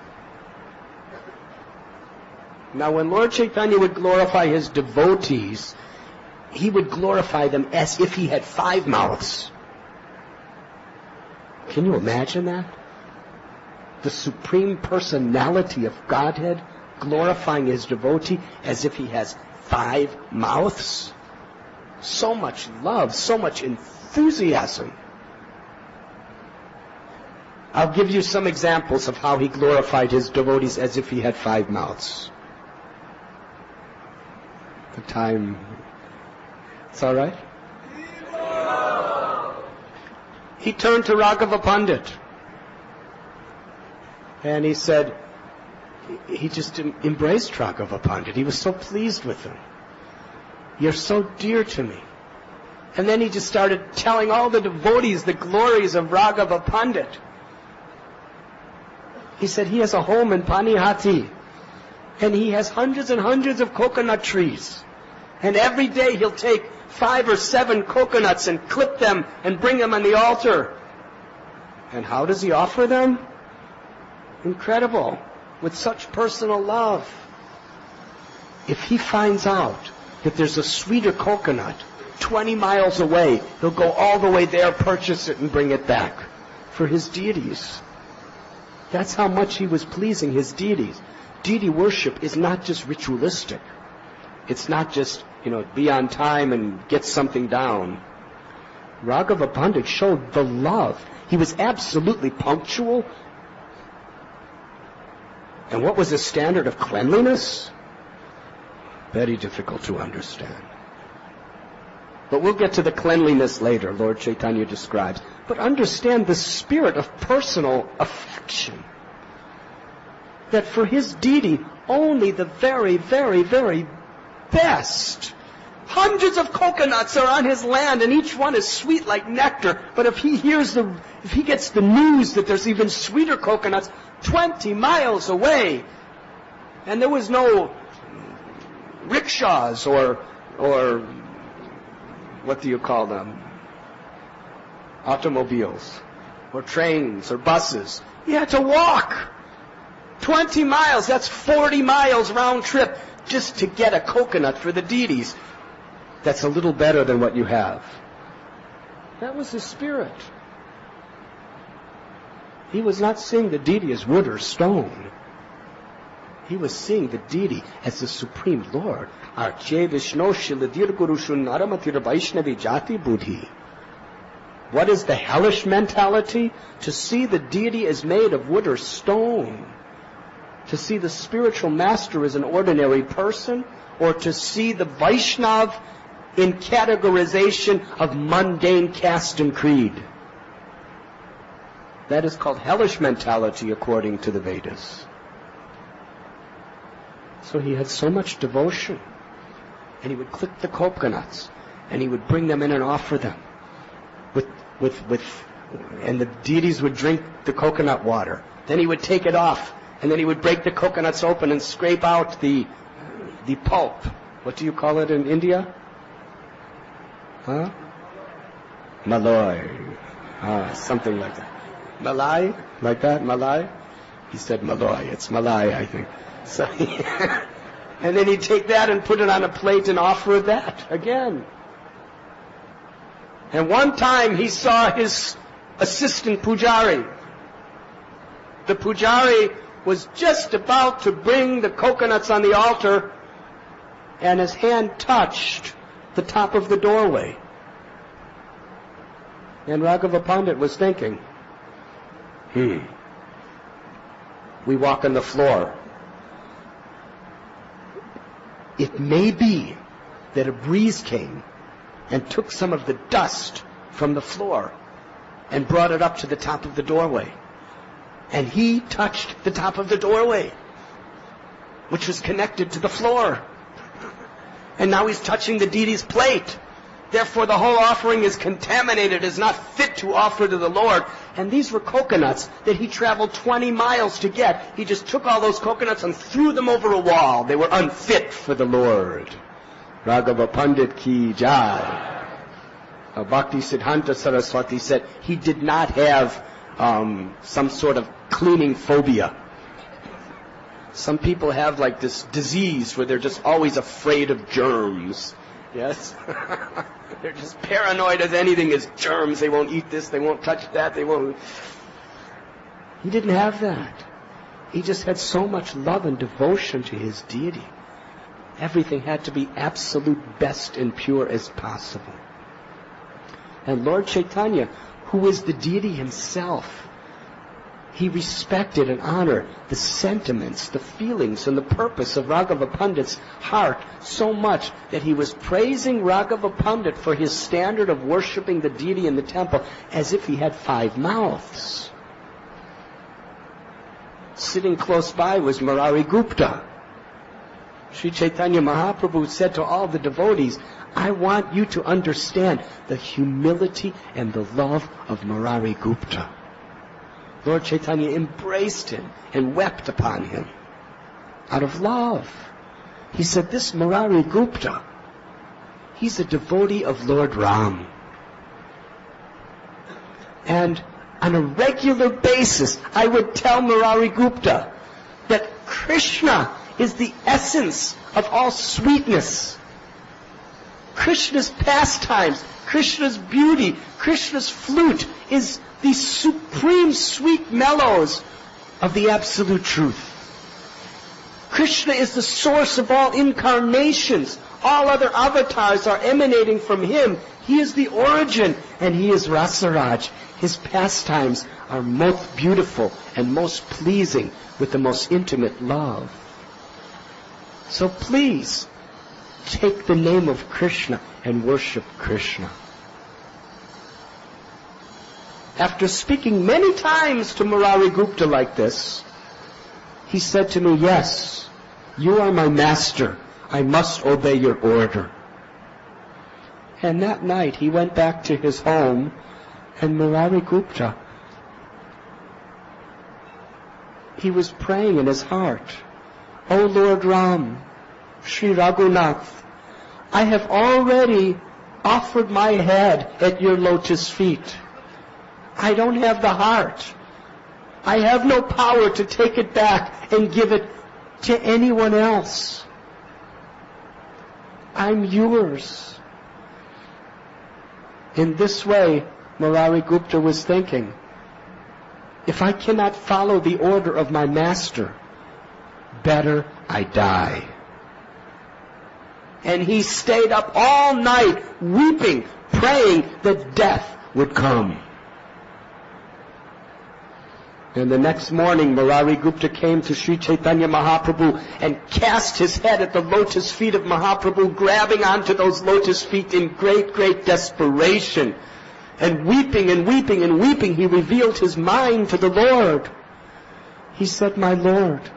Now, when Lord Chaitanya would glorify his devotees, he would glorify them as if he had 5 mouths. Can you imagine that? The Supreme Personality of Godhead glorifying his devotee as if he has 5 mouths? So much love, so much enthusiasm. I'll give you some examples of how he glorified his devotees as if he had 5 mouths. The time. It's all right? He turned to Raghava Pandit and he said, he just embraced Raghava Pandit. He was so pleased with him. You're so dear to me. And then he just started telling all the devotees the glories of Raghava Pandit. He said he has a home in Panihati, and he has hundreds and hundreds of coconut trees. And every day he'll take 5 or 7 coconuts and clip them and bring them on the altar. And how does he offer them? Incredible. With such personal love. If he finds out that there's a sweeter coconut 20 miles away, he'll go all the way there, purchase it, and bring it back for his deities. That's how much he was pleasing his deities. Deity worship is not just ritualistic. It's not just, be on time and get something down. Raghava Pandit showed the love. He was absolutely punctual. And what was his standard of cleanliness? Very difficult to understand. But we'll get to the cleanliness later, Lord Chaitanya describes. But understand the spirit of personal affection. that for his deity, only the very, very, very best. Hundreds of coconuts are on his land, and each one is sweet like nectar. But if he gets the news that there's even sweeter coconuts 20 miles away, and there was no rickshaws or what do you call them? Automobiles, or trains, or buses. He had to walk 20 miles. That's 40 miles round trip just to get a coconut for the deities. That's a little better than what you have. That was his spirit. He was not seeing the deity as wood or stone. He was seeing the deity as the Supreme Lord. What is the hellish mentality? To see the deity as made of wood or stone. To see the spiritual master as an ordinary person, or to see the Vaishnava in categorization of mundane caste and creed. That is called hellish mentality according to the Vedas. So he had so much devotion, and he would click the coconuts, and he would bring them in and offer them and the deities would drink the coconut water. Then he would take it off, and then he would break the coconuts open and scrape out the pulp. What do you call it in India? Huh? Malai. Something like that. Malai? Like that? Malai? He said Malai. It's Malai, I think. So and then he'd take that and put it on a plate and offer that again. And one time he saw his assistant pujari. The pujari was just about to bring the coconuts on the altar, and his hand touched the top of the doorway. And Raghava Pandit was thinking, we walk on the floor. It may be that a breeze came and took some of the dust from the floor and brought it up to the top of the doorway. And he touched the top of the doorway, which was connected to the floor. And now he's touching the deity's plate. Therefore the whole offering is contaminated, is not fit to offer to the Lord. And these were coconuts that he traveled 20 miles to get. He just took all those coconuts and threw them over a wall. They were unfit for the Lord. Raghava Pandit ki jai. Bhakti Siddhanta Saraswati said he did not have some sort of cleaning phobia. Some people have like this disease where they're just always afraid of germs. Yes? They're just paranoid as anything is germs. They won't eat this, they won't touch that, they won't... He didn't have that. He just had so much love and devotion to his deity. Everything had to be absolute best and pure as possible. And Lord Caitanya, who is the deity himself, he respected and honored the sentiments, the feelings, and the purpose of Raghava Pandit's heart so much that he was praising Raghava Pandit for his standard of worshiping the deity in the temple as if he had 5 mouths. Sitting close by was Murari Gupta. Sri Chaitanya Mahaprabhu said to all the devotees, I want you to understand the humility and the love of Murari Gupta. Lord Chaitanya embraced him and wept upon him out of love. He said, this Murari Gupta, he's a devotee of Lord Ram. And on a regular basis, I would tell Murari Gupta that Krishna is the essence of all sweetness. Krishna's pastimes, Krishna's beauty, Krishna's flute is the supreme sweet mellows of the absolute truth. Krishna is the source of all incarnations. All other avatars are emanating from him. He is the origin, and he is Rasaraj. His pastimes are most beautiful and most pleasing with the most intimate love. So please, take the name of Krishna and worship Krishna. After speaking many times to Murari Gupta like this, He said to me, yes, you are my master. I must obey your order. And that night he went back to his home, and Murari Gupta, he was praying in his heart, O Lord Ram, Sri Raghunath, I have already offered my head at your lotus feet. I don't have the heart. I have no power to take it back and give it to anyone else. I'm yours. In this way, Murari Gupta was thinking, if I cannot follow the order of my master, better I die. And he stayed up all night weeping, praying that death would come. And the next morning, Murari Gupta came to Sri Caitanya Mahaprabhu and cast his head at the lotus feet of Mahaprabhu, grabbing onto those lotus feet in great, great desperation. And weeping and weeping and weeping, he revealed his mind to the Lord. He said, my Lord,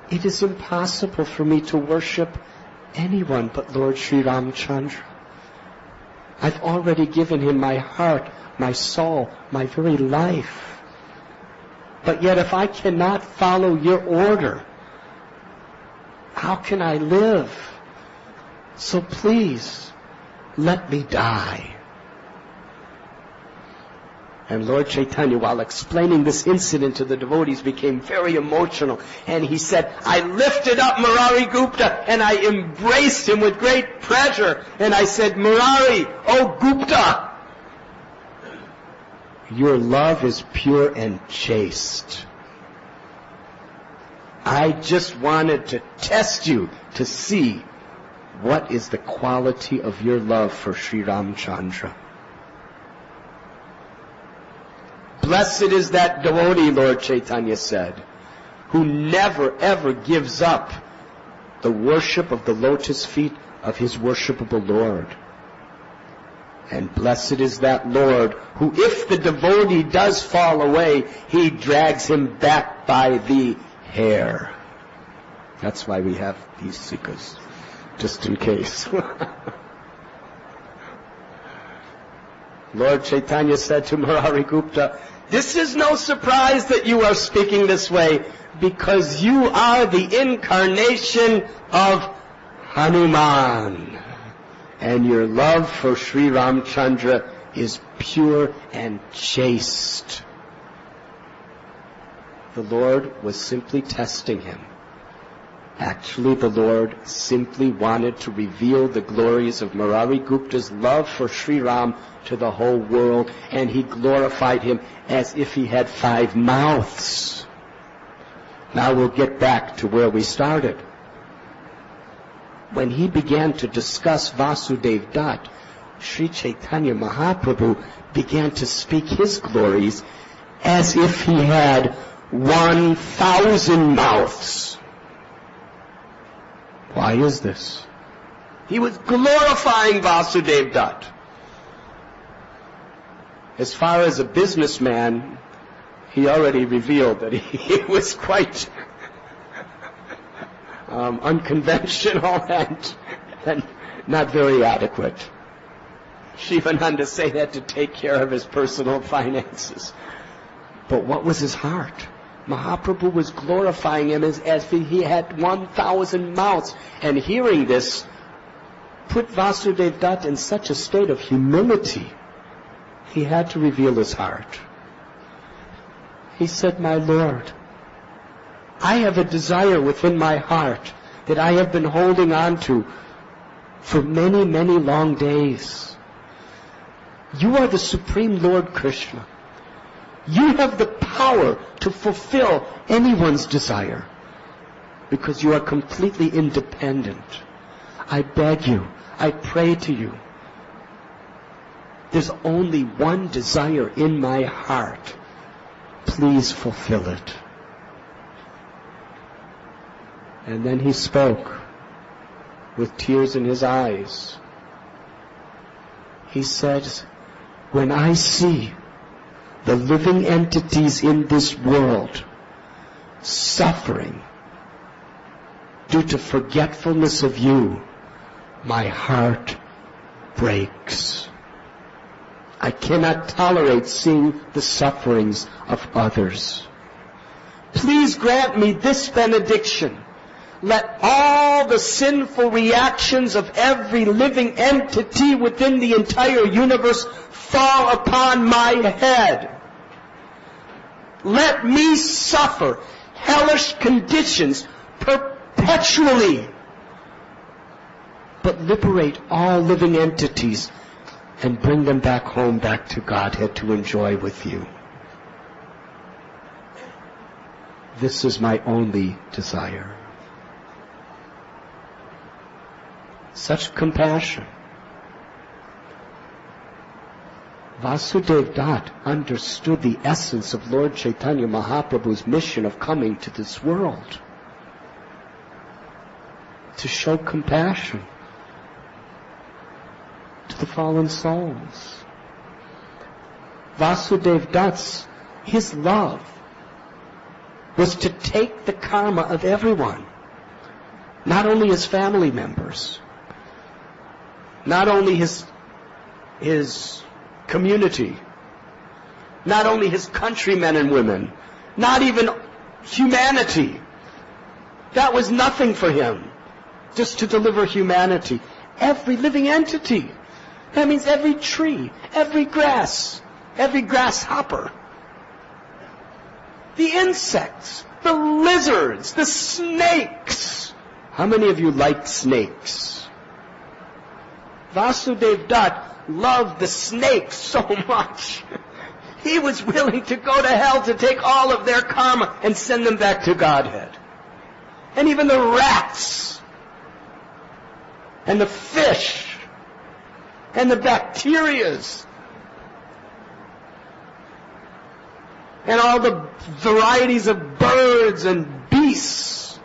it is impossible for me to worship anyone but Lord Sri Ramchandra. I've already given him my heart, my soul, my very life. But yet if I cannot follow your order, how can I live? So please, let me die. And Lord Chaitanya, while explaining this incident to the devotees, became very emotional. And he said, I lifted up Murari Gupta and I embraced him with great pleasure. And I said, Murari, oh Gupta, your love is pure and chaste. I just wanted to test you to see what is the quality of your love for Sri Ramchandra. Blessed is that devotee, Lord Chaitanya said, who never ever gives up the worship of the lotus feet of his worshipable Lord. And blessed is that Lord who, if the devotee does fall away, he drags him back by the hair. That's why we have these sikhs, just in case. Lord Chaitanya said to Murari Gupta, this is no surprise that you are speaking this way, because you are the incarnation of Hanuman. And your love for Sri Ramchandra is pure and chaste. The Lord was simply testing him. Actually, the Lord simply wanted to reveal the glories of Murari Gupta's love for Sri Ram to the whole world, and he glorified him as if he had 5 mouths. Now we'll get back to where we started. When he began to discuss Vasudev Dutt, Sri Chaitanya Mahaprabhu began to speak his glories as if he had 1,000 mouths. Why is this? He was glorifying Vasudev Dutt. As far as a businessman, he already revealed that he was quite unconventional and not very adequate. Shivananda said he had to take care of his personal finances. But what was his heart? Mahaprabhu was glorifying him as if he had 1,000 mouths. And hearing this put Vasudev Dutt in such a state of humility. He had to reveal his heart. He said, my Lord, I have a desire within my heart that I have been holding on to for many, many long days. You are the Supreme Lord Krishna. You have the power to fulfill anyone's desire because you are completely independent. I beg you, I pray to you. There's only one desire in my heart. Please fulfill it. And then he spoke with tears in his eyes. He said, when I see the living entities in this world suffering due to forgetfulness of you, my heart breaks. I cannot tolerate seeing the sufferings of others. Please grant me this benediction. Let all the sinful reactions of every living entity within the entire universe fall upon my head. Let me suffer hellish conditions perpetually, but liberate all living entities and bring them back home, back to Godhead to enjoy with you. This is my only desire. Such compassion. Vasudev Dutt understood the essence of Lord Chaitanya Mahaprabhu's mission of coming to this world. To show compassion to the fallen souls. Vasudev Dutt's, his love was to take the karma of everyone, not only his family members, not only his community, not only his countrymen and women, not even humanity. That was nothing for him, just to deliver humanity. Every living entity. That means every tree, every grasshopper, the insects, the lizards, the snakes. How many of you like snakes? Vasudev Dutt loved the snakes so much. He was willing to go to hell to take all of their karma and send them back to Godhead. And even the rats, and the fish, and the bacterias, and all the varieties of birds and beasts,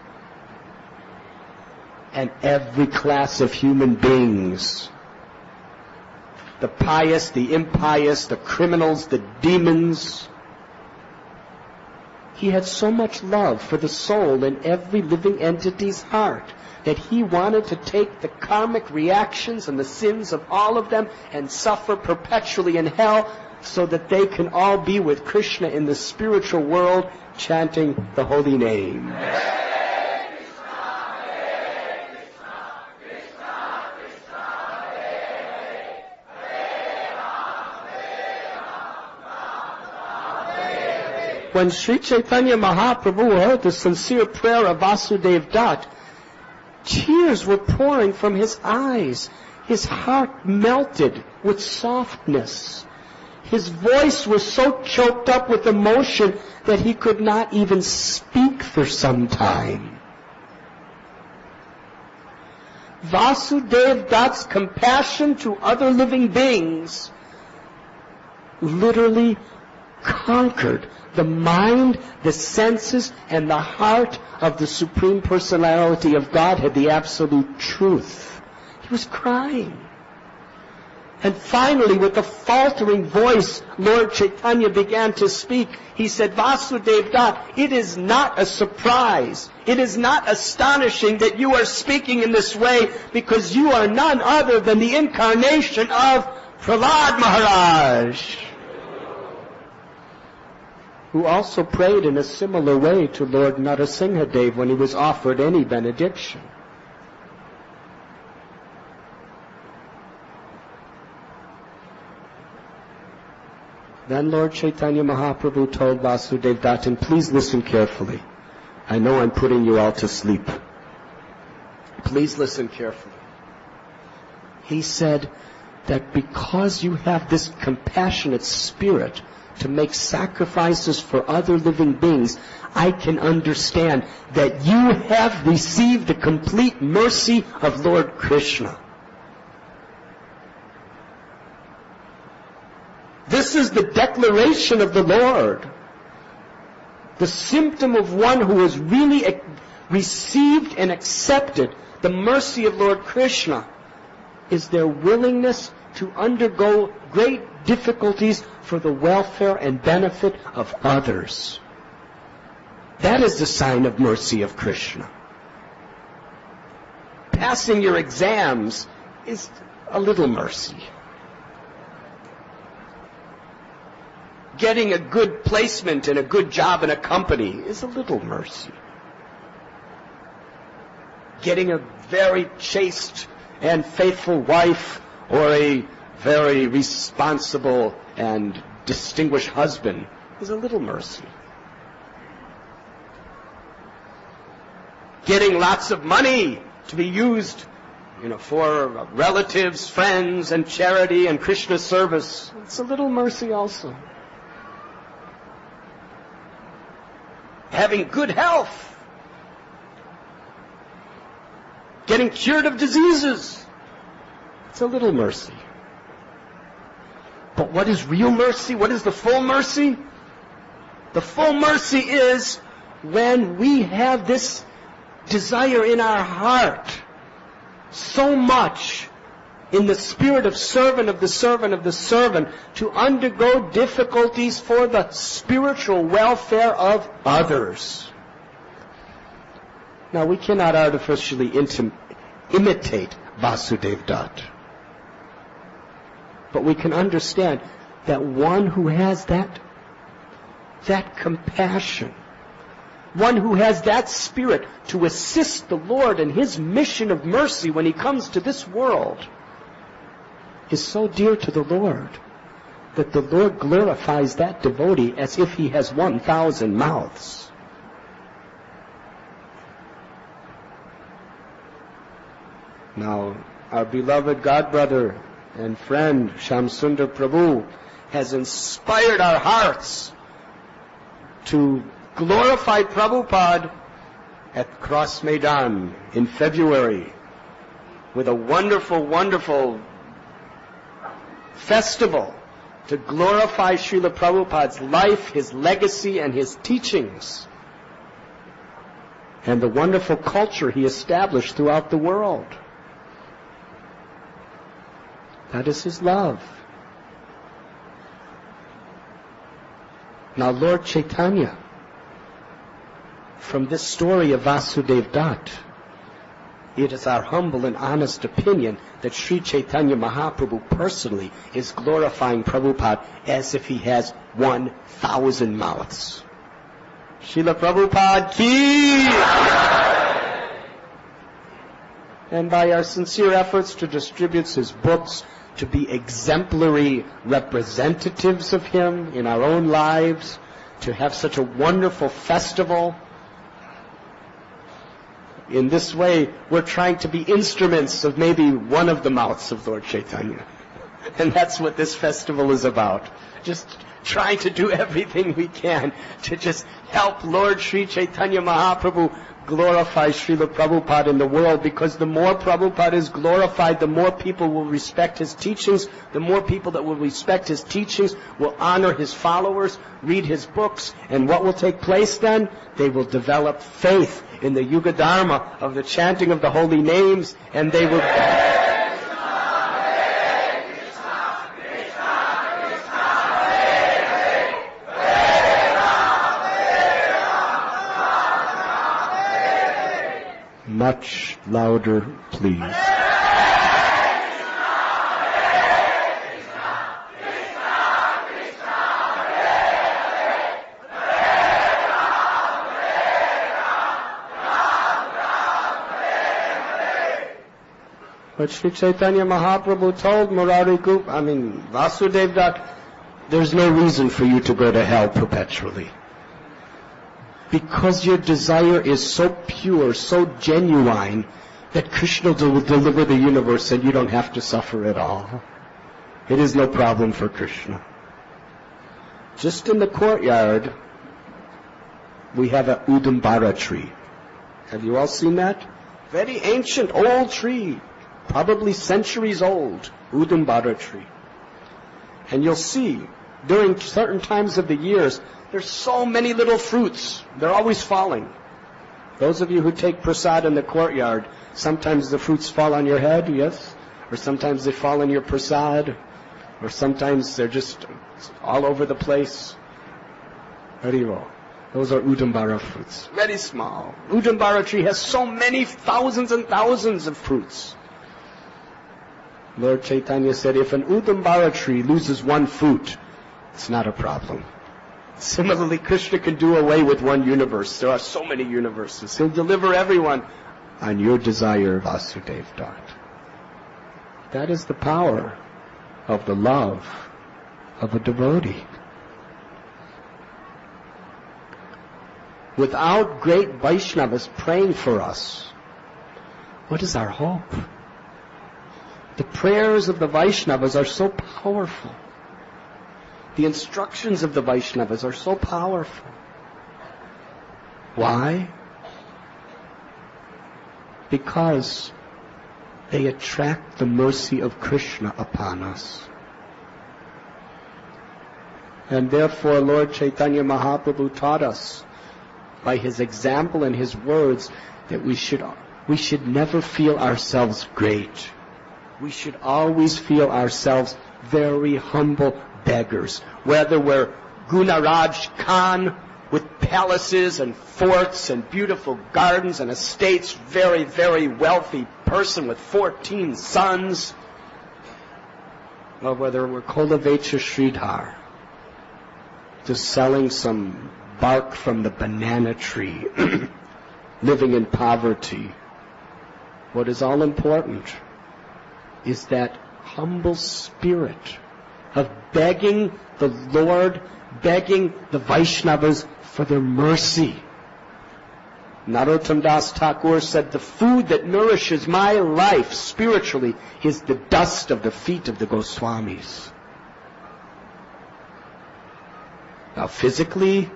and every class of human beings. The pious, the impious, the criminals, the demons. He had so much love for the soul in every living entity's heart that he wanted to take the karmic reactions and the sins of all of them and suffer perpetually in hell so that they can all be with Krishna in the spiritual world chanting the holy name. When Sri Chaitanya Mahaprabhu heard the sincere prayer of Vasudev Dutt, tears were pouring from his eyes. His heart melted with softness. His voice was so choked up with emotion that he could not even speak for some time. Vasudev Dutt's compassion to other living beings literally conquered the mind, the senses, and the heart of the Supreme Personality of Godhead, the Absolute Truth. He was crying. And finally, with a faltering voice, Lord Chaitanya began to speak. He said, Vasudev Dutt, it is not a surprise. It is not astonishing that you are speaking in this way, because you are none other than the incarnation of Prahlad Maharaj, who also prayed in a similar way to Lord Narasimhadev when he was offered any benediction. Then Lord Chaitanya Mahaprabhu told Vasudev Dutt, and please listen carefully. I know I'm putting you all to sleep. Please listen carefully. He said that because you have this compassionate spirit to make sacrifices for other living beings, I can understand that you have received the complete mercy of Lord Krishna. This is the declaration of the Lord. The symptom of one who has really received and accepted the mercy of Lord Krishna is their willingness to undergo great difficulties for the welfare and benefit of others. That is the sign of mercy of Krishna. Passing your exams is a little mercy. Getting a good placement and a good job in a company is a little mercy. Getting a very chaste and faithful wife or a very responsible and distinguished husband is a little mercy. Getting lots of money to be used, for relatives, friends, and charity and Krishna service, it's a little mercy also. Having good health, getting cured of diseases, it's a little mercy. But what is real mercy? What is the full mercy? The full mercy is when we have this desire in our heart so much in the spirit of servant of the servant of the servant to undergo difficulties for the spiritual welfare of others. Now, we cannot artificially imitate Vasudev Dutt. But we can understand that one who has that compassion, one who has that spirit to assist the Lord in His mission of mercy when He comes to this world, is so dear to the Lord that the Lord glorifies that devotee as if he has 1,000 mouths. Now, our beloved godbrother and friend Shamsundar Prabhu has inspired our hearts to glorify Prabhupada at Cross Maidan in February with a wonderful, wonderful festival to glorify Srila Prabhupada's life, his legacy, and his teachings, and the wonderful culture he established throughout the world. That is his love. Now, Lord Caitanya, from this story of Vasudev Dutt, it is our humble and honest opinion that Sri Chaitanya Mahaprabhu personally is glorifying Prabhupada as if he has 1,000 mouths. Srila Prabhupada ki! And by our sincere efforts to distribute his books, to be exemplary representatives of him in our own lives, to have such a wonderful festival, in this way, we're trying to be instruments of maybe one of the mouths of Lord Chaitanya. And that's what this festival is about. Just trying to do everything we can to just help Lord Sri Chaitanya Mahaprabhu glorify Srila Prabhupada in the world, because the more Prabhupada is glorified, the more people will respect his teachings. The more people that will respect his teachings will honor his followers, read his books, and what will take place then? They will develop faith in the Yuga Dharma of the chanting of the holy names, and they will... Much louder, please. But Sri Chaitanya Mahaprabhu told Vasudev Dutt, there's no reason for you to go to hell perpetually. Because your desire is so pure, so genuine, that Krishna will deliver the universe and you don't have to suffer at all. It is no problem for Krishna. Just in the courtyard, we have a Udambara tree. Have you all seen that? Very ancient, old tree, probably centuries old, Udambara tree. And you'll see, during certain times of the years, there's so many little fruits. They're always falling. Those of you who take prasad in the courtyard, sometimes the fruits fall on your head, yes? Or sometimes they fall in your prasad. Or sometimes they're just all over the place. Hariro. Those are Udambara fruits. Very small. Udambara tree has so many thousands and thousands of fruits. Lord Caitanya said, if an Udambara tree loses one fruit, it's not a problem. Similarly, Krishna can do away with one universe. There are so many universes. He'll deliver everyone on your desire, Vasudev Dutt. That is the power of the love of a devotee. Without great Vaishnavas praying for us, what is our hope? The prayers of the Vaishnavas are so powerful. The instructions of the Vaishnavas are so powerful. Why? Because they attract the mercy of Krishna upon us. And therefore Lord Chaitanya Mahaprabhu taught us by his example and his words that we should never feel ourselves great. We should always feel ourselves very humble beggars. Whether we're Gunaraj Khan with palaces and forts and beautiful gardens and estates, very, very wealthy person with 14 sons, or whether we're Kolavecha Sridhar, just selling some bark from the banana tree, living in poverty. What is all important is that humble spirit of begging the Lord, begging the Vaishnavas for their mercy. Narottam Das Thakur said, the food that nourishes my life spiritually is the dust of the feet of the Goswamis. Now physically,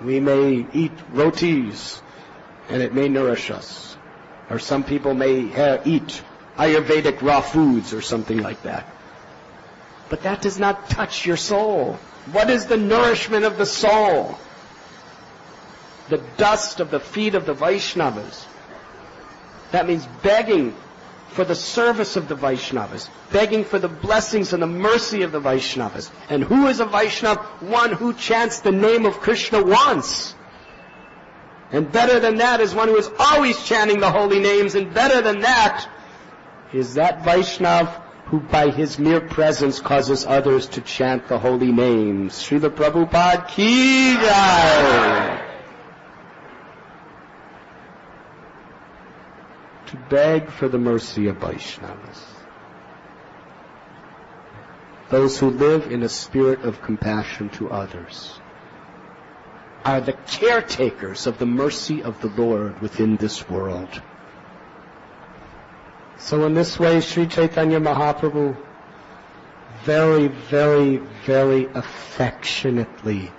we may eat rotis and it may nourish us. Or some people may eat Ayurvedic raw foods or something like that. But that does not touch your soul. What is the nourishment of the soul? The dust of the feet of the Vaishnavas. That means begging for the service of the Vaishnavas, begging for the blessings and the mercy of the Vaishnavas. And who is a Vaishnava? One who chants the name of Krishna once. And better than that is one who is always chanting the holy names, and better than that is that Vaishnava who by his mere presence causes others to chant the holy names. Srila Prabhupada ki jai. To beg for the mercy of Vaishnavas. Those who live in a spirit of compassion to others are the caretakers of the mercy of the Lord within this world. So in this way, Sri Chaitanya Mahaprabhu very, very, very affectionately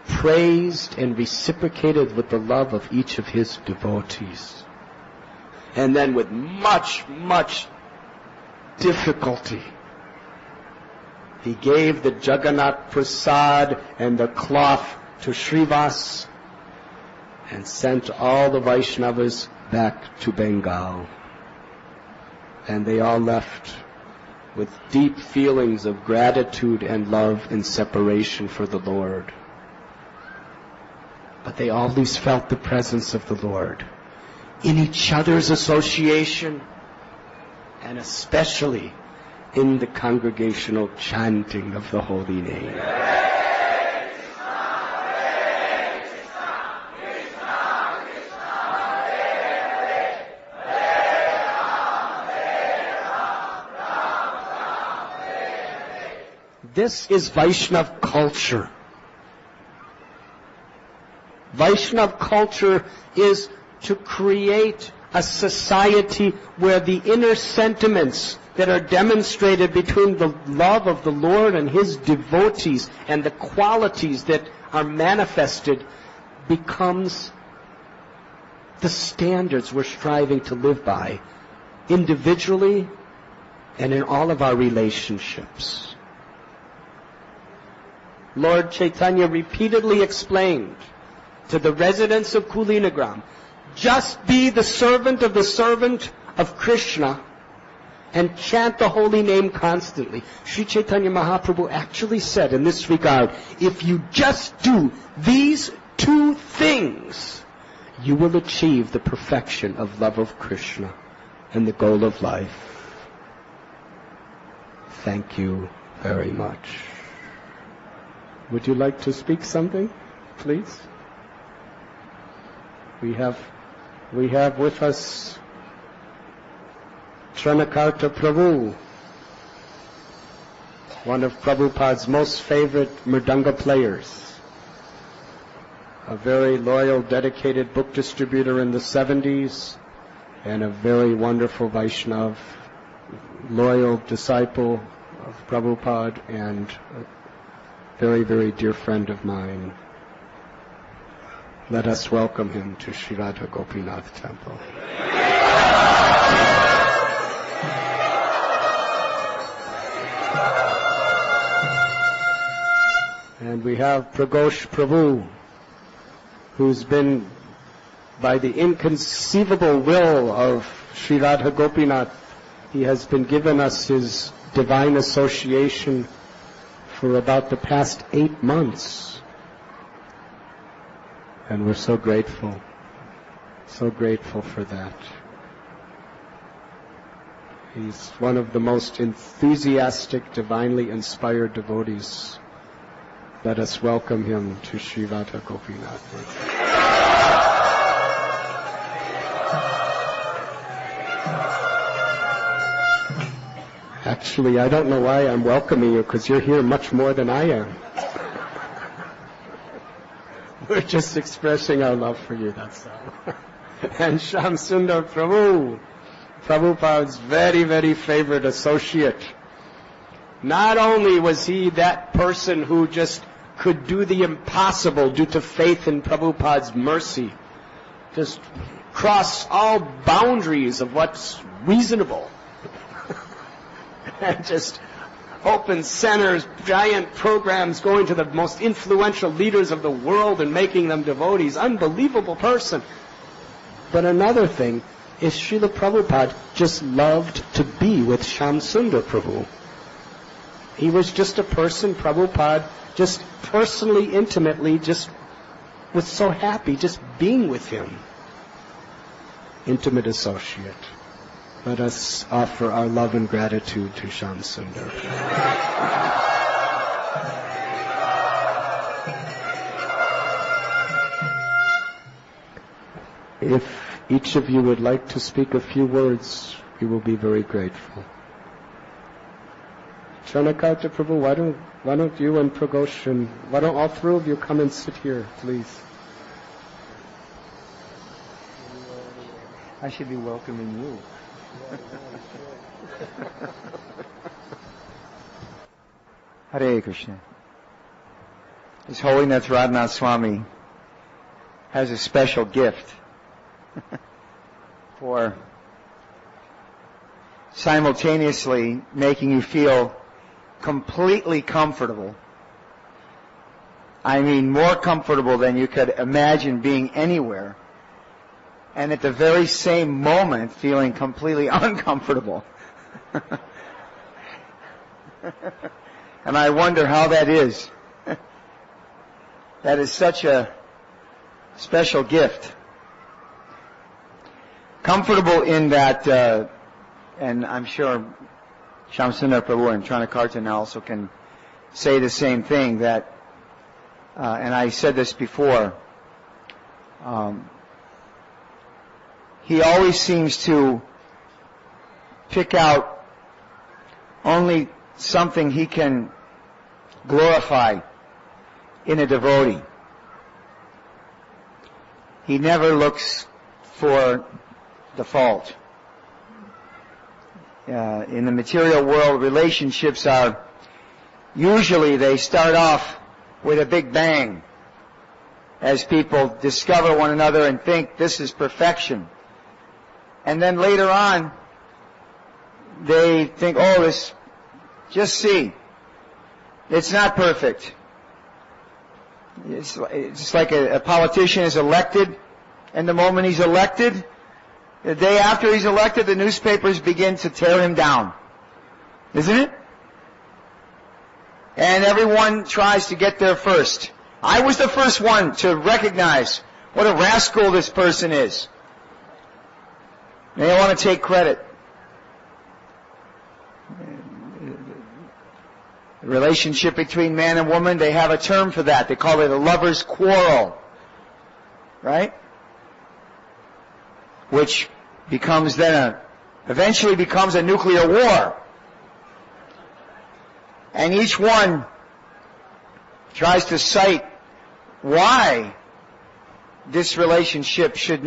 praised and reciprocated with the love of each of his devotees. And then with much, much difficulty, he gave the Jagannath Prasad and the cloth to Srivas and sent all the Vaishnavas back to Bengal. And they all left with deep feelings of gratitude and love and separation for the Lord. But they always felt the presence of the Lord in each other's association, and especially in the congregational chanting of the holy name. This is Vaishnava culture. Vaishnava culture is to create a society where the inner sentiments that are demonstrated between the love of the Lord and his devotees and the qualities that are manifested becomes the standards we're striving to live by, individually and in all of our relationships. Lord Chaitanya repeatedly explained to the residents of Kulinagram, just be the servant of Krishna, and chant the holy name constantly. Sri Chaitanya Mahaprabhu actually said in this regard, if you just do these two things, you will achieve the perfection of love of Krishna and the goal of life. Thank you very much. Would you like to speak something, please? We have with us Tranakarta Prabhu, one of Prabhupada's most favorite mridanga players, a very loyal, dedicated book distributor in the 70s, and a very wonderful Vaishnava, loyal disciple of Prabhupada, and a very, very dear friend of mine. Let us welcome him to Sri Radha Gopinath Temple. And we have Pragosh Prabhu, who's been, by the inconceivable will of Sri Radha Gopinath, he has been given us his divine association for about the past 8 months. And we're so grateful for that. He's one of the most enthusiastic, divinely inspired devotees. Let us welcome him to Sri Radha Gopinath. Actually, I don't know why I'm welcoming you, because you're here much more than I am. We're just expressing our love for you, that's all. And Shyam Sundar Prabhu, Prabhupada's very, very favorite associate. Not only was he that person who just could do the impossible due to faith in Prabhupada's mercy, just cross all boundaries of what's reasonable, and just open centers, giant programs going to the most influential leaders of the world and making them devotees. Unbelievable person. But another thing is Srila Prabhupada just loved to be with Shyam Sundar Prabhu. He was just a person Prabhupada just personally, intimately, just was so happy just being with him. Intimate associate. Let us offer our love and gratitude to Shyam Sundar. If each of you would like to speak a few words, we will be very grateful. Tranakarta Prabhu, why don't you and Pragosh, and why don't all three of you come and sit here, please? I should be welcoming you. Hare Krishna. His Holiness Radhanath Swami has a special gift for simultaneously making you feel completely comfortable. I mean, more comfortable than you could imagine being anywhere. And at the very same moment, feeling completely uncomfortable. And I wonder how that is. That is such a special gift. Comfortable in that, and I'm sure Shyam Sundar Prabhu and Tranakarta now also can say the same thing, that, and I said this before, he always seems to pick out only something he can glorify in a devotee. He never looks for the fault. In the material world, relationships are usually, they start off with a big bang as people discover one another and think this is perfection. And then later on, they think, oh, this, just see, it's not perfect. It's like a politician is elected, and the moment he's elected, The day after he's elected, the newspapers begin to tear him down. Isn't it? And everyone tries to get there first. I was the first one to recognize what a rascal this person is. They want to take credit. The relationship between man and woman, they have a term for that. They call it a lover's quarrel. Right? Which becomes then eventually becomes a nuclear war. And each one tries to cite why this relationship should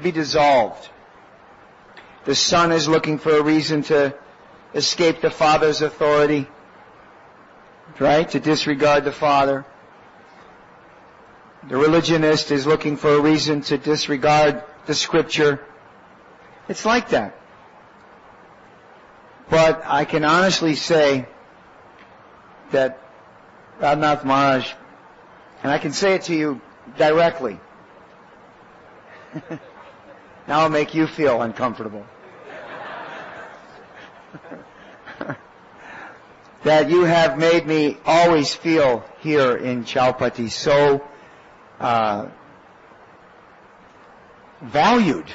be dissolved. The son is looking for a reason to escape the father's authority, right? To disregard the father. The religionist is looking for a reason to disregard the scripture. It's like that. But I can honestly say that Radhanath Maharaj, and I can say it to you directly, now I'll make you feel uncomfortable, that you have made me always feel here in Chaupati so valued,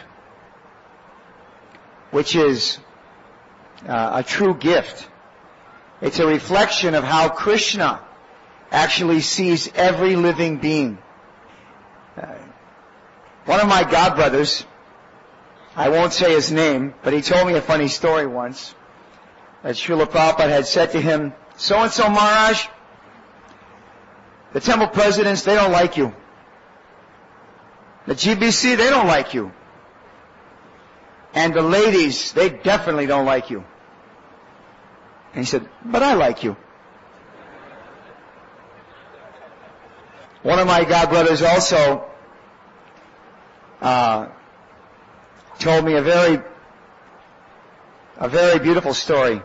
which is a true gift. It's a reflection of how Krishna actually sees every living being. One of my godbrothers, I won't say his name, but he told me a funny story once, that Srila Prabhupada had said to him, "So-and-so Maharaj, the temple presidents, they don't like you. The GBC, they don't like you. And the ladies, they definitely don't like you." And he said, "But I like you." One of my godbrothers also told me a very beautiful story.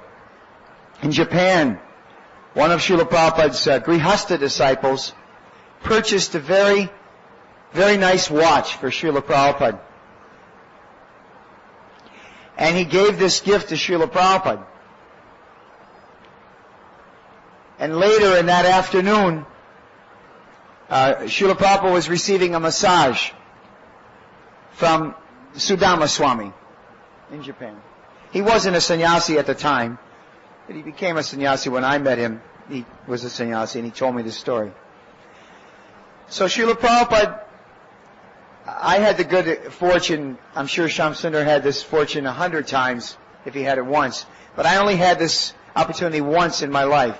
In Japan, one of Srila Prabhupada's Grihastha disciples purchased a very, very nice watch for Srila Prabhupada. And he gave this gift to Srila Prabhupada. And later in that afternoon, Srila Prabhupada was receiving a massage from Sudama Swami in Japan. He wasn't a sannyasi at the time, but he became a sannyasi when I met him. He was a sannyasi, and he told me this story. So Srila Prabhupada, I had the good fortune, I'm sure Shamsundar had this fortune 100 times if he had it once, but I only had this opportunity once in my life,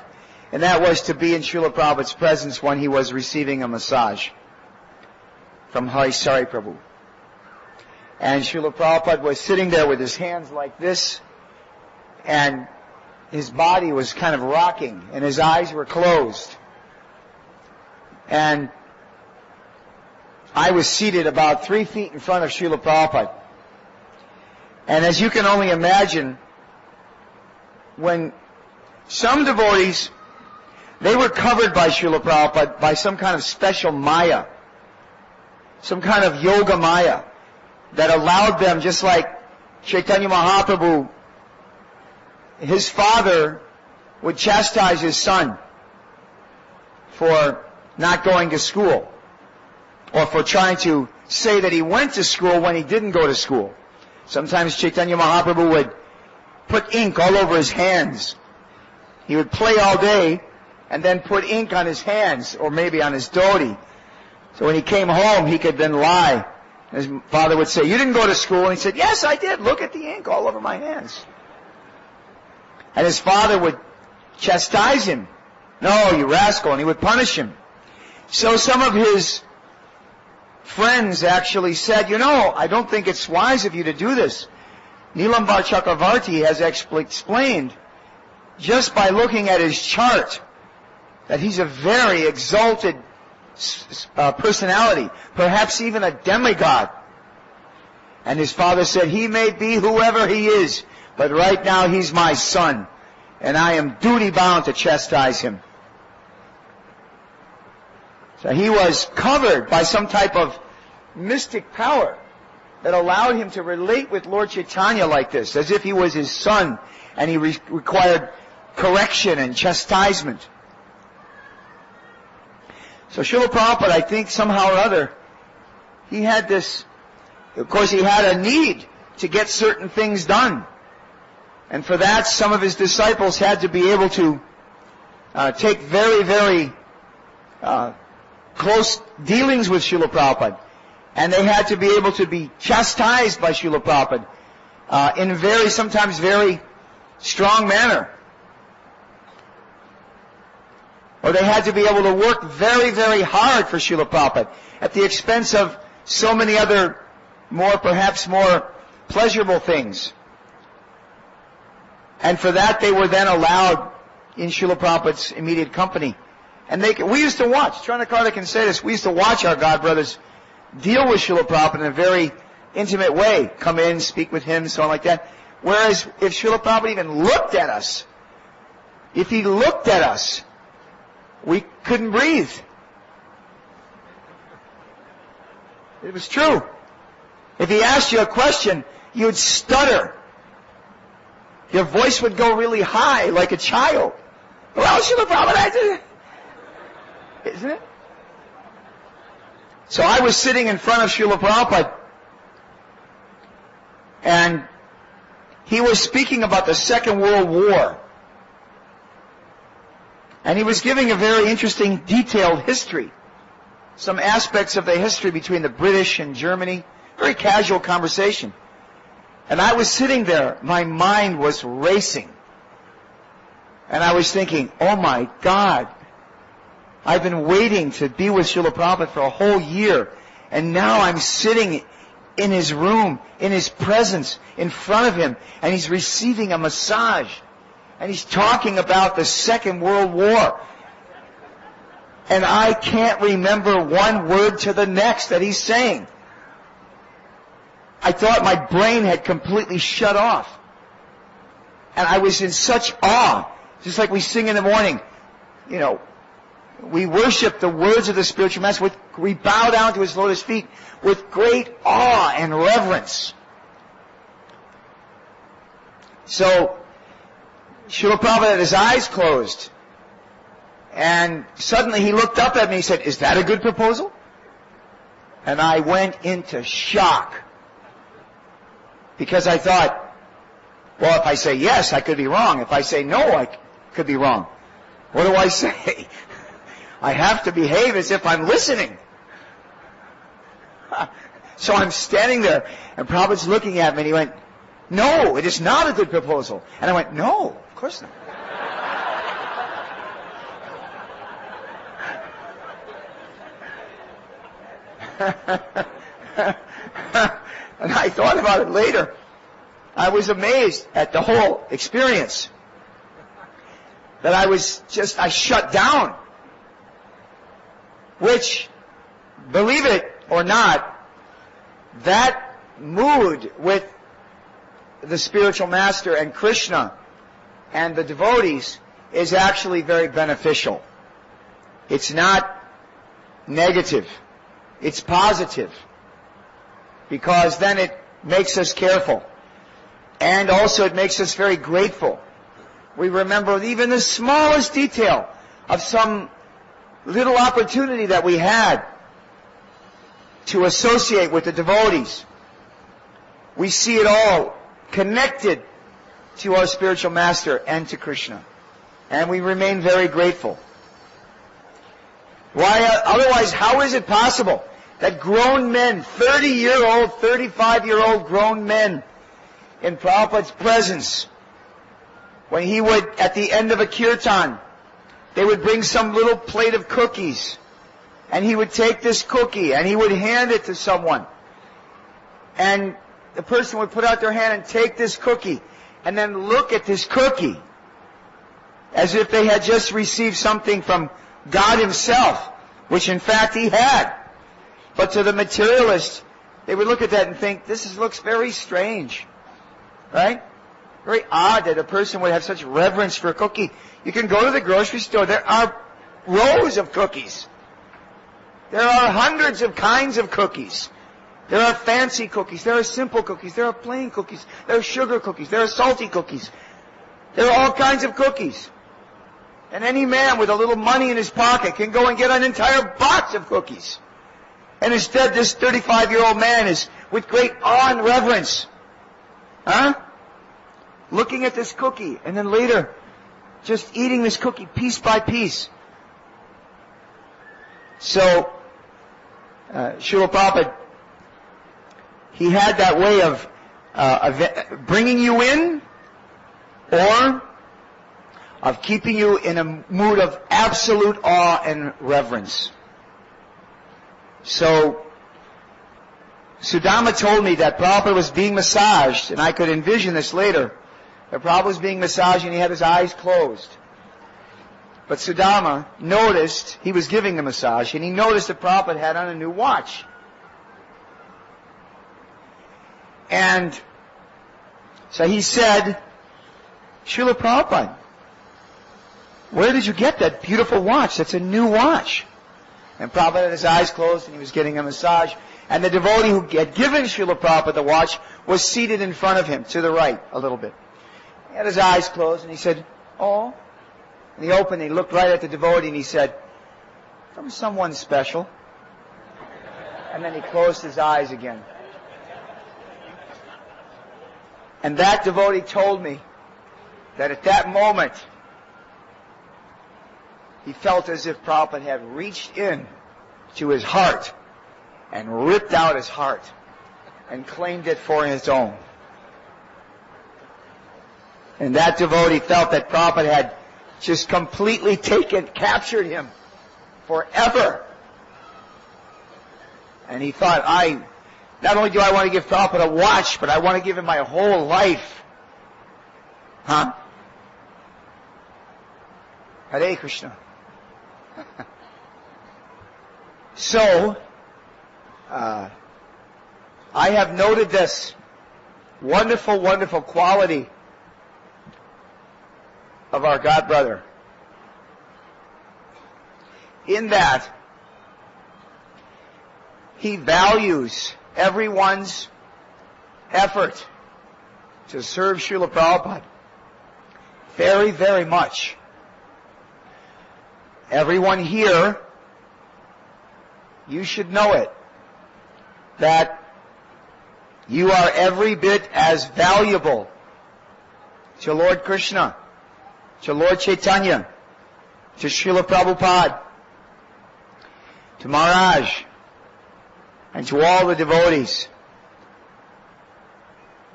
and that was to be in Srila Prabhupada's presence when he was receiving a massage from Hari Sari Prabhu. And Srila Prabhupada was sitting there with his hands like this, and his body was kind of rocking, and his eyes were closed. And I was seated about 3 feet in front of Srila Prabhupada. And as you can only imagine, when some devotees, they were covered by Srila Prabhupada by some kind of special maya, some kind of yoga maya, that allowed them, just like Caitanya Mahaprabhu, his father would chastise his son for not going to school, or for trying to say that he went to school when he didn't go to school. Sometimes Caitanya Mahaprabhu would put ink all over his hands. He would play all day and then put ink on his hands, or maybe on his dhoti. So when he came home, he could then lie. His father would say, "You didn't go to school?" And he said, "Yes, I did. Look at the ink all over my hands." And his father would chastise him. "No, you rascal," and he would punish him. So some of his friends actually said, "I don't think it's wise of you to do this." Nilambar Chakravarti has explained, just by looking at his chart, that he's a very exalted personality, perhaps even a demigod. And his father said, "He may be whoever he is, but right now he's my son, and I am duty-bound to chastise him." So he was covered by some type of mystic power. that allowed him to relate with Lord Caitanya like this, as if he was his son and he required correction and chastisement. So Srila Prabhupada, I think somehow or other, he had this, of course he had a need to get certain things done. And for that, some of his disciples had to be able to take very, very close dealings with Srila Prabhupada. And they had to be able to be chastised by Srila Prabhupada in a very, sometimes very strong manner. Or they had to be able to work very, very hard for Srila Prabhupada at the expense of so many other perhaps more pleasurable things. And for that they were then allowed in Srila Prabhupada's immediate company. And we used to watch, Tranakarta can say this, we used to watch our God brothers deal with Srila Prabhupada in a very intimate way. Come in, speak with him, so on like that. Whereas if Srila Prabhupada even looked at us, if he looked at us, we couldn't breathe. It was true. If he asked you a question, you would stutter. Your voice would go really high, like a child. Well, Srila Prabhupada, isn't it? So I was sitting in front of Srila Prabhupada, and he was speaking about the Second World War. And he was giving a very interesting, detailed history. Some aspects of the history between the British and Germany. Very casual conversation. And I was sitting there, my mind was racing. And I was thinking, oh my God, I've been waiting to be with Srila Prabhupada for a whole year. And now I'm sitting in his room, in his presence, in front of him, and he's receiving a massage. And he's talking about the Second World War. And I can't remember one word to the next that he's saying. I thought my brain had completely shut off. And I was in such awe. Just like we sing in the morning. You know, we worship the words of the spiritual master. We bow down to his lotus feet with great awe and reverence. So, Srila Prabhupada had his eyes closed. And suddenly he looked up at me and he said, "Is that a good proposal?" And I went into shock. Because I thought, well, if I say yes, I could be wrong. If I say no, I could be wrong. What do I say? I have to behave as if I'm listening. So I'm standing there, and Prabhupada's looking at me, and he went, "No, it is not a good proposal." And I went, "No, of course not." And I thought about it later. I was amazed at the whole experience. That I shut down. Which, believe it or not, that mood with the spiritual master and Krishna and the devotees is actually very beneficial. It's not negative. It's positive. Because then it makes us careful. And also it makes us very grateful. We remember even the smallest detail of some little opportunity that we had to associate with the devotees. We see it all connected to our spiritual master and to Krishna. And we remain very grateful. Otherwise, how is it possible that grown men, 30-year-old, 35-year-old grown men, in Prabhupada's presence, when he would, at the end of a kirtan, they would bring some little plate of cookies, and he would take this cookie, and he would hand it to someone. And the person would put out their hand and take this cookie, and then look at this cookie, as if they had just received something from God himself, which in fact he had. But to the materialist, they would look at that and think, this looks very strange. Right? Very odd that a person would have such reverence for a cookie. You can go to the grocery store. There are rows of cookies. There are hundreds of kinds of cookies. There are fancy cookies. There are simple cookies. There are plain cookies. There are sugar cookies. There are salty cookies. There are all kinds of cookies. And any man with a little money in his pocket can go and get an entire box of cookies. And instead, this 35-year-old man is, with great awe and reverence, looking at this cookie, and then later, just eating this cookie piece by piece. So, Srila Prabhupada, he had that way of bringing you in, or of keeping you in a mood of absolute awe and reverence. So, Sudama told me that Prabhupada was being massaged, and I could envision this later. That Prabhupada was being massaged and he had his eyes closed. But Sudama noticed, he was giving the massage, and he noticed that Prabhupada had on a new watch. And so he said, Srila Prabhupada, where did you get that beautiful watch? That's a new watch. And Prabhupada had his eyes closed and he was getting a massage. And the devotee who had given Srila Prabhupada the watch was seated in front of him, to the right a little bit. He had his eyes closed and he said, oh. And he opened and he looked right at the devotee and he said, from someone special. And then he closed his eyes again. And that devotee told me that at that moment, he felt as if Prabhupada had reached in to his heart and ripped out his heart and claimed it for his own. And that devotee felt that Prabhupada had just completely captured him forever. And he thought, not only do I want to give Prabhupada a watch, but I want to give him my whole life. Hare Krishna. So, I have noted this wonderful, wonderful quality of our God brother. In that, he values everyone's effort to serve Srila Prabhupada very, very much. Everyone here, you should know it, that you are every bit as valuable to Lord Krishna, to Lord Caitanya, to Srila Prabhupada, to Maharaj, and to all the devotees,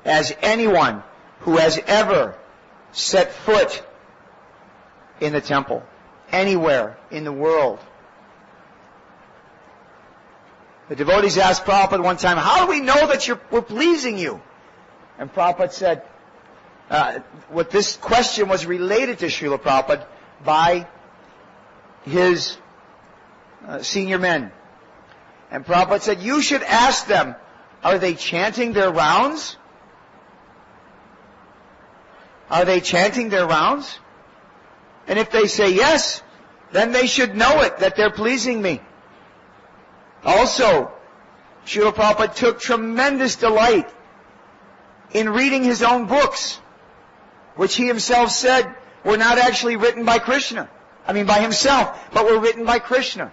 as anyone who has ever set foot in the temple, anywhere in the world. The devotees asked Prabhupada one time, how do we know that we're pleasing you? And Prabhupada said, what this question was related to Srila Prabhupada by his senior men. And Prabhupada said, you should ask them, are they chanting their rounds? Are they chanting their rounds? And if they say yes, then they should know it, that they're pleasing me. Also, Srila Prabhupada took tremendous delight in reading his own books, which he himself said were not actually written by Krishna. By himself, but were written by Krishna.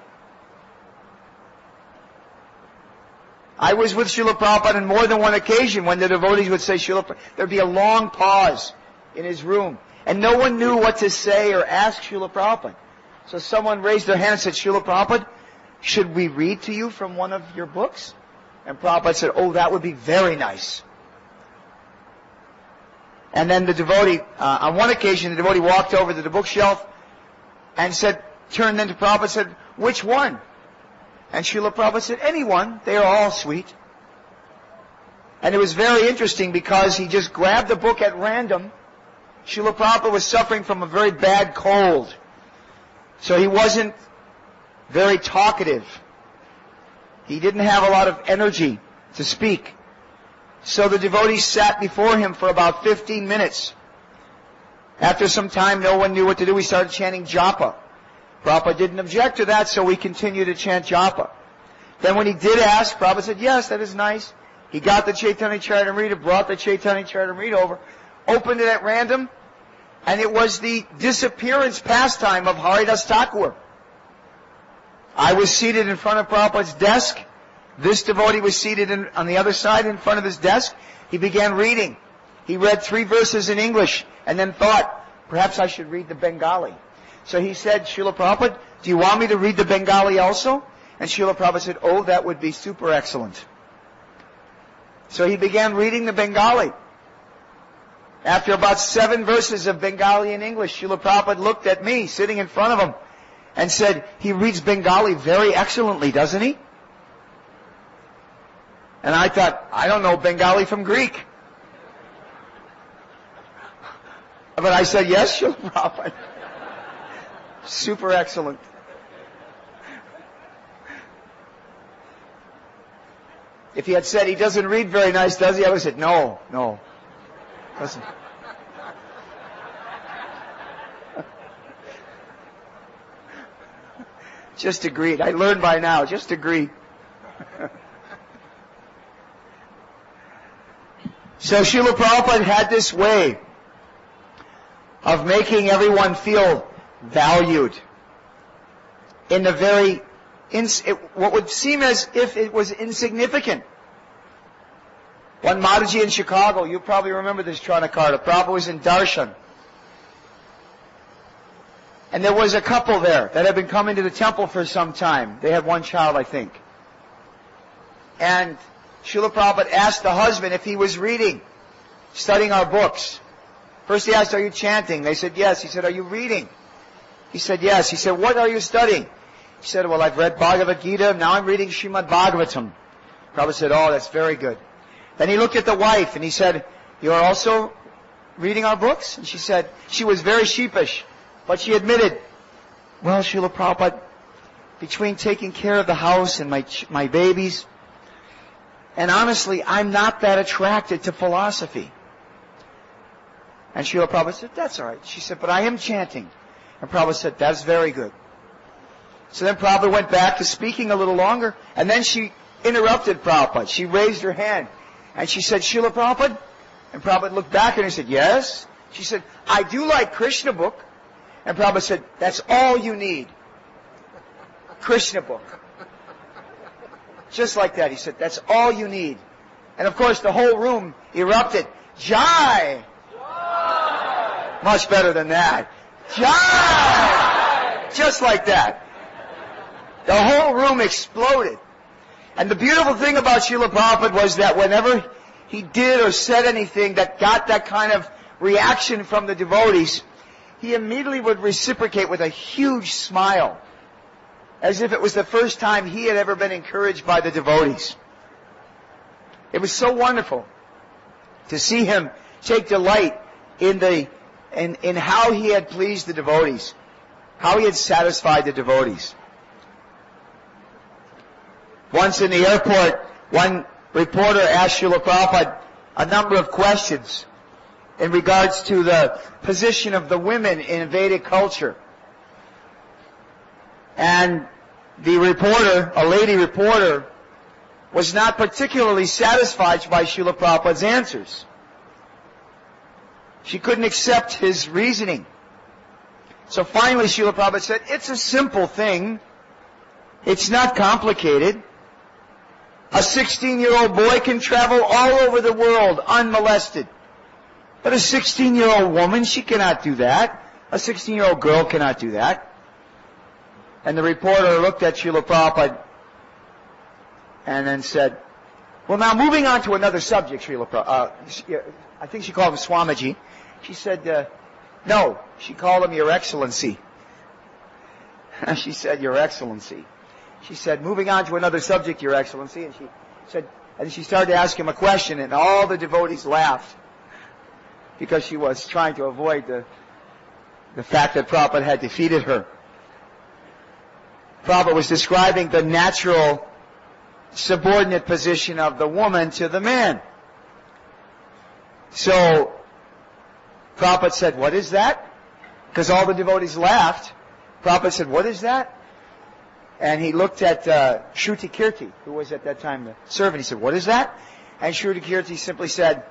I was with Srila Prabhupada on more than one occasion when the devotees would say, there'd be a long pause in his room, and no one knew what to say or ask Srila Prabhupada. So someone raised their hand and said, Srila Prabhupada, should we read to you from one of your books? And Prabhupada said, oh, that would be very nice. And then the devotee, on one occasion, the devotee walked over to the bookshelf and turned then to Prabhupada and said, which one? And Srila Prabhupada said, anyone, they are all sweet. And it was very interesting because he just grabbed the book at random. Srila Prabhupada was suffering from a very bad cold. So he wasn't very talkative. He didn't have a lot of energy to speak. So the devotees sat before him for about 15 minutes. After some time, no one knew what to do. We started chanting japa. Prabhupada didn't object to that, so we continued to chant japa. Then when he did ask, Prabhupada said, yes, that is nice. He got the Caitanya Charitamrita, brought the Caitanya Charitamrita over, opened it at random, and it was the disappearance pastime of Haridas Thakur. I was seated in front of Prabhupada's desk. This devotee was seated on the other side in front of his desk. He began reading. He read 3 verses in English and then thought, perhaps I should read the Bengali. So he said, Srila Prabhupada, do you want me to read the Bengali also? And Srila Prabhupada said, oh, that would be super excellent. So he began reading the Bengali. After about 7 verses of Bengali in English, Srila Prabhupada looked at me sitting in front of him and said, he reads Bengali very excellently, doesn't he? And I thought, I don't know Bengali from Greek. But I said, yes, Srila Prabhupada. Super excellent. If he had said, he doesn't read very nice, does he? I would have said, no. Doesn't. Just agreed. I learned by now. Just agree. So Srila Prabhupada had this way of making everyone feel valued in the very, what would seem as if it was insignificant. One Mataji in Chicago, you probably remember this Tranakarta, Prabhupada was in Darshan. And there was a couple there that had been coming to the temple for some time. They had one child, I think. And Srila Prabhupada asked the husband if he was reading, studying our books. First he asked, are you chanting? They said, yes. He said, are you reading? He said, yes. He said, what are you studying? He said, well, I've read Bhagavad Gita. Now I'm reading Srimad Bhagavatam. Prabhupada said, oh, that's very good. Then he looked at the wife and he said, you are also reading our books? And she said, she was very sheepish, but she admitted, well, Srila Prabhupada, between taking care of the house and my babies, and honestly, I'm not that attracted to philosophy. And Srila Prabhupada said, that's all right. She said, but I am chanting. And Prabhupada said, that's very good. So then Prabhupada went back to speaking a little longer, and then she interrupted Prabhupada. She raised her hand, and she said, Srila Prabhupada? And Prabhupada looked back at her and said, yes. She said, I do like Krishna book. And Prabhupada said, that's all you need. Krishna book. Just like that. He said, that's all you need. And of course the whole room erupted. Jai! Jai! Much better than that. Jai! Just like that. The whole room exploded. And the beautiful thing about Srila Prabhupada was that whenever he did or said anything that got that kind of reaction from the devotees, he immediately would reciprocate with a huge smile, as if it was the first time he had ever been encouraged by the devotees. It was so wonderful to see him take delight in how he had pleased the devotees, how he had satisfied the devotees. Once in the airport, one reporter asked Srila Prabhupada a number of questions in regards to the position of the women in Vedic culture. And the reporter, a lady reporter, was not particularly satisfied by Srila Prabhupada's answers. She couldn't accept his reasoning. So finally Srila Prabhupada said, it's a simple thing. It's not complicated. A 16-year-old boy can travel all over the world unmolested. But a 16-year-old woman, she cannot do that. A 16-year-old girl cannot do that. And the reporter looked at Srila Prabhupada and then said, well, now moving on to another subject, Srila Prabhupada. I think she called him Swamiji. She said, no, she called him Your Excellency. She said, Your Excellency. She said, moving on to another subject, Your Excellency. And she said, and she started to ask him a question, and all the devotees laughed because she was trying to avoid the fact that Prabhupada had defeated her. Prabhupada was describing the natural subordinate position of the woman to the man. So Prabhupada said, what is that? Because all the devotees laughed. Prabhupada said, what is that? And he looked at Shruti Kirti, who was at that time the servant. He said, "What is that?" And Shruti Kirti simply said,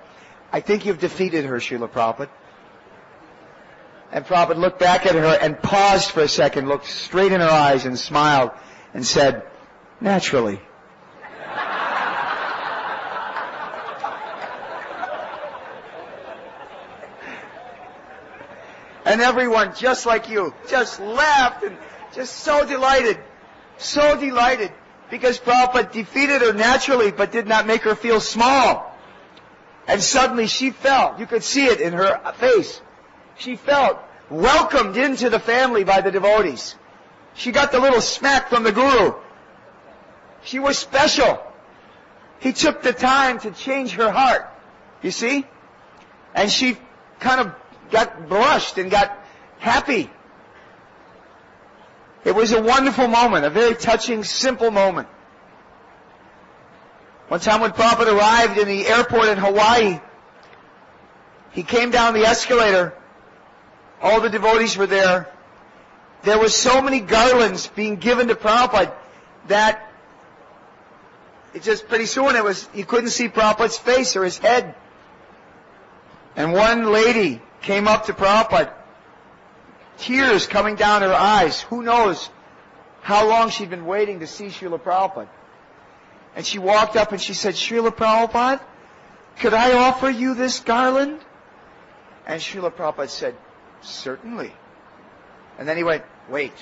"I think you've defeated her, Srila Prabhupada." And Prabhupada looked back at her and paused for a second, looked straight in her eyes and smiled and said, "Naturally." And everyone, just like you, just laughed and just so delighted, because Prabhupada defeated her naturally but did not make her feel small. And suddenly she felt, you could see it in her face, she felt welcomed into the family by the devotees. She got the little smack from the Guru. She was special. He took the time to change her heart, you see? And she kind of got blushed and got happy. It was a wonderful moment, a very touching, simple moment. One time when Prabhupada arrived in the airport in Hawaii, he came down the escalator. All the devotees were there. There were so many garlands being given to Prabhupada that it just pretty soon you couldn't see Prabhupada's face or his head. And one lady came up to Prabhupada, tears coming down her eyes. Who knows how long she'd been waiting to see Srila Prabhupada. And she walked up and she said, "Srila Prabhupada, could I offer you this garland?" And Srila Prabhupada said, "Certainly." And then he went, "Wait."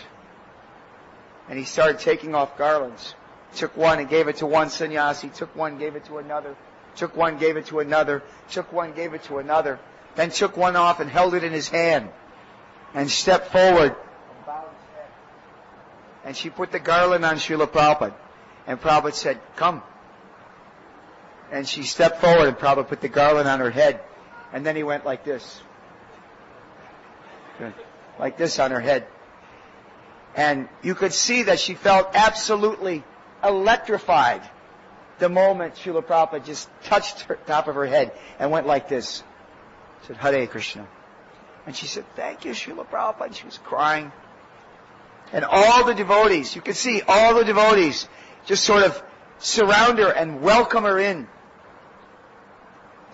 And he started taking off garlands. Took one and gave it to one sannyasi, took one, gave it to another, took one, gave it to another, took one, gave it to another, then took one off and held it in his hand and stepped forward and bowed his head. And she put the garland on Srila Prabhupada. And Prabhupada said, "Come." And she stepped forward and Prabhupada put the garland on her head. And then he went like this. Good. Like this on her head. And you could see that she felt absolutely electrified the moment Srila Prabhupada just touched her top of her head and went like this. Said, "Hare Krishna." And she said, "Thank you, Srila Prabhupada." And she was crying. And all the devotees, you could see all the devotees just sort of surround her and welcome her in.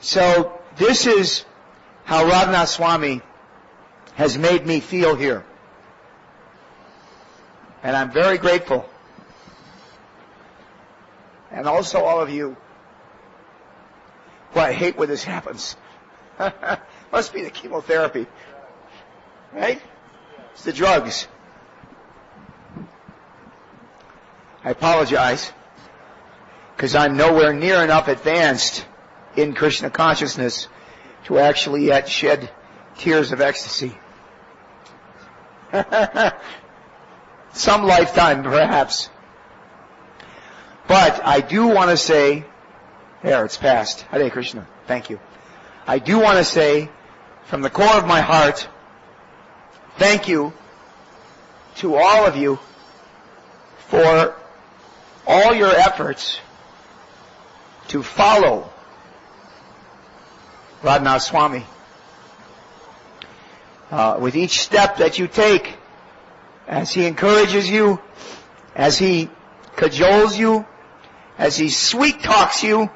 So this is how Radhanath Swami has made me feel here. And I'm very grateful. And also all of you. Well, I hate when this happens. Must be the chemotherapy. Right? It's the drugs. I apologize, because I'm nowhere near enough advanced in Krishna consciousness to actually yet shed tears of ecstasy. Some lifetime, perhaps. But I do want to say, there, it's passed. Hare Krishna. Thank you. I do want to say, from the core of my heart, thank you to all of you for all your efforts to follow Radhanath Swami. With each step that you take, as he encourages you, as he cajoles you, as he sweet talks you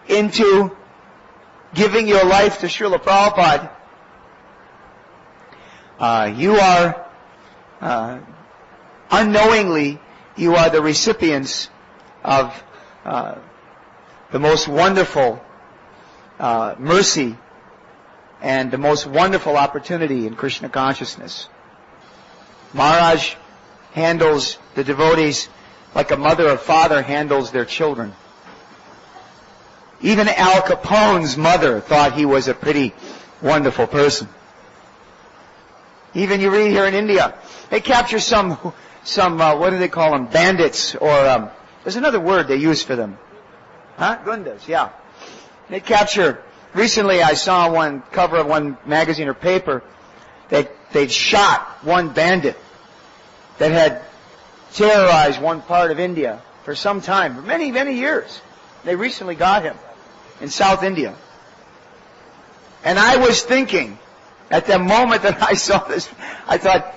into giving your life to Srila Prabhupada, you are unknowingly, you are the recipients of the most wonderful mercy and the most wonderful opportunity in Krishna consciousness. Maharaj handles the devotees like a mother or father handles their children. Even Al Capone's mother thought he was a pretty wonderful person. Even you read here in India, they capture some what do they call them, bandits, or there's another word they use for them. Gundas, yeah. They capture, recently I saw one cover of one magazine or paper that they'd shot one bandit that had terrorized one part of India for some time, for many, many years. They recently got him in South India. And I was thinking, at the moment that I saw this, I thought,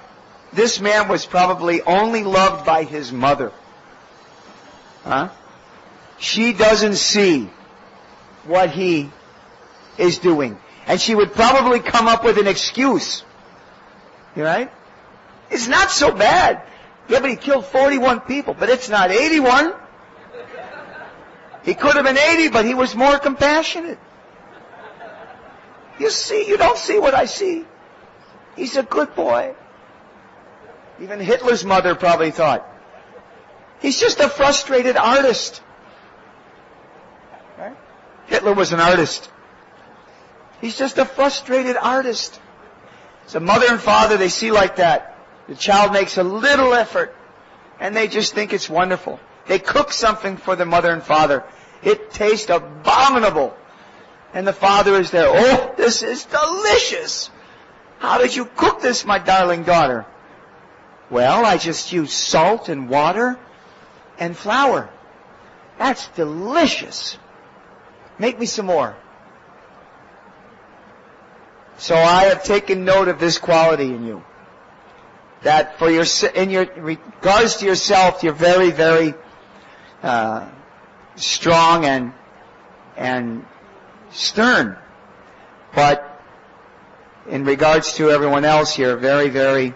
this man was probably only loved by his mother. Huh? She doesn't see what he is doing. And she would probably come up with an excuse. You right? It's not so bad. Yeah, but he killed 41 people, but it's not 81. He could have been 80, but he was more compassionate. You see, you don't see what I see. He's a good boy. Even Hitler's mother probably thought, he's just a frustrated artist. Right? Hitler was an artist. He's just a frustrated artist. So mother and father, they see like that. The child makes a little effort, and they just think it's wonderful. They cook something for the mother and father. It tastes abominable. And the father is there. Oh, this is delicious. How did you cook this, my darling daughter? Well, I just used salt and water and flour. That's delicious. Make me some more. So I have taken note of this quality in you. That for your, in your regards to yourself, you're very, very strong and stern. But in regards to everyone else, you're very, very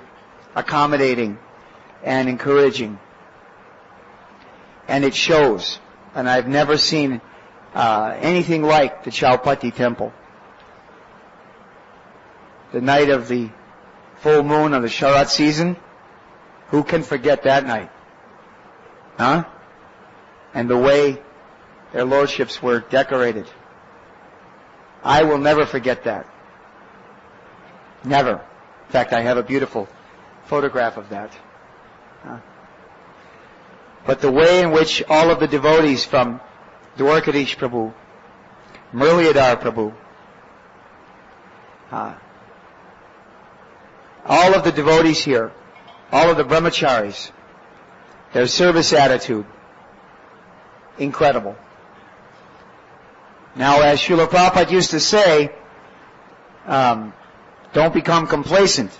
accommodating and encouraging. And it shows. And I've never seen anything like the Chaupati temple. The night of the full moon of the Sharat season, who can forget that night? Huh? And the way their lordships were decorated. I will never forget that. Never. In fact, I have a beautiful photograph of that. Huh? But the way in which all of the devotees from Dwarkadish Prabhu, Murliadhar Prabhu, all of the devotees here, all of the brahmacharis, their service attitude, incredible. Now, as Srila Prabhupada used to say, don't become complacent.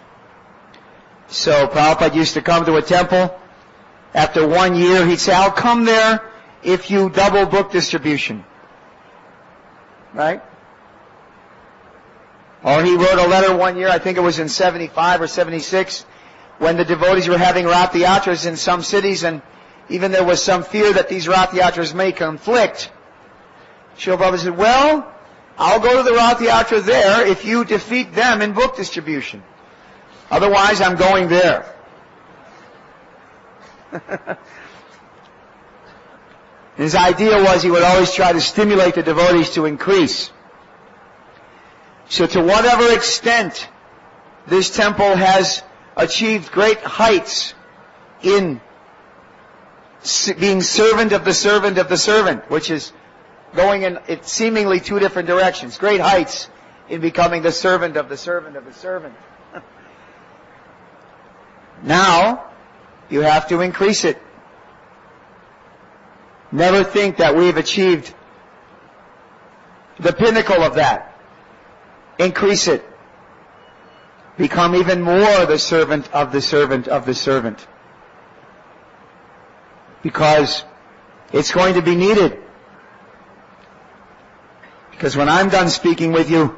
So Prabhupada used to come to a temple. After 1 year, he'd say, I'll come there if you double book distribution. Right? Or he wrote a letter 1 year, I think it was in 75 or 76, when the devotees were having Rath Yatras in some cities, and even there was some fear that these Rath Yatras may conflict. Srila Prabhupada said, well, I'll go to the Rath Yatra there if you defeat them in book distribution. Otherwise, I'm going there. His idea was he would always try to stimulate the devotees to increase. So to whatever extent this temple has achieved great heights in being servant of the servant of the servant, which is going in seemingly two different directions. Great heights in becoming the servant of the servant of the servant. Now, you have to increase it. Never think that we've achieved the pinnacle of that. Increase it. Become even more the servant of the servant of the servant. Because it's going to be needed. Because when I'm done speaking with you,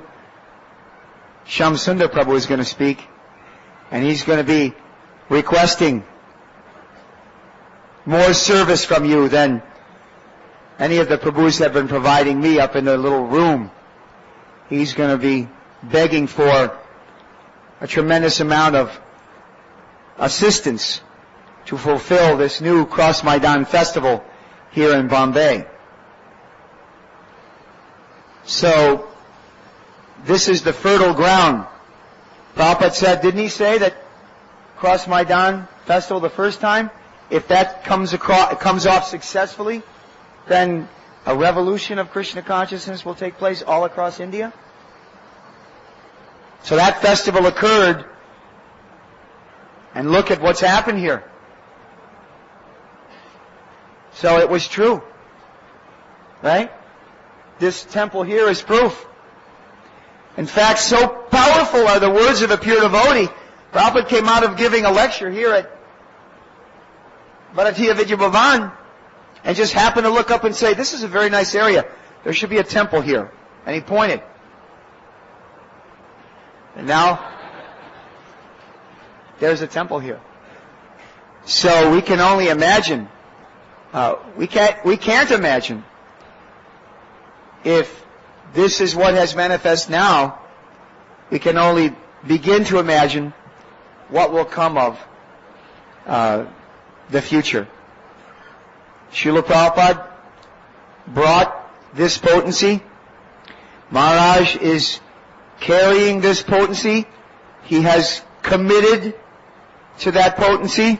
Shyam Sundar Prabhu is going to speak, and he's going to be requesting more service from you than any of the Prabhus have been providing me up in the little room. He's going to be begging for a tremendous amount of assistance to fulfill this new Cross Maidan festival here in Bombay. So, this is the fertile ground. Prabhupada said, didn't he say that Cross Maidan festival the first time, if that comes off successfully, then a revolution of Krishna consciousness will take place all across India? So that festival occurred, and look at what's happened here. So it was true. Right? This temple here is proof. In fact, so powerful are the words of a pure devotee, Prabhupada came out of giving a lecture here at Bharatiya Vidya Bhavan and just happened to look up and say, this is a very nice area. There should be a temple here. And he pointed. And now, there's a temple here. So we can only imagine, we can't imagine if this is what has manifest now. We can only begin to imagine what will come of the future. Srila Prabhupada brought this potency. Maharaj is carrying this potency. He has committed to that potency.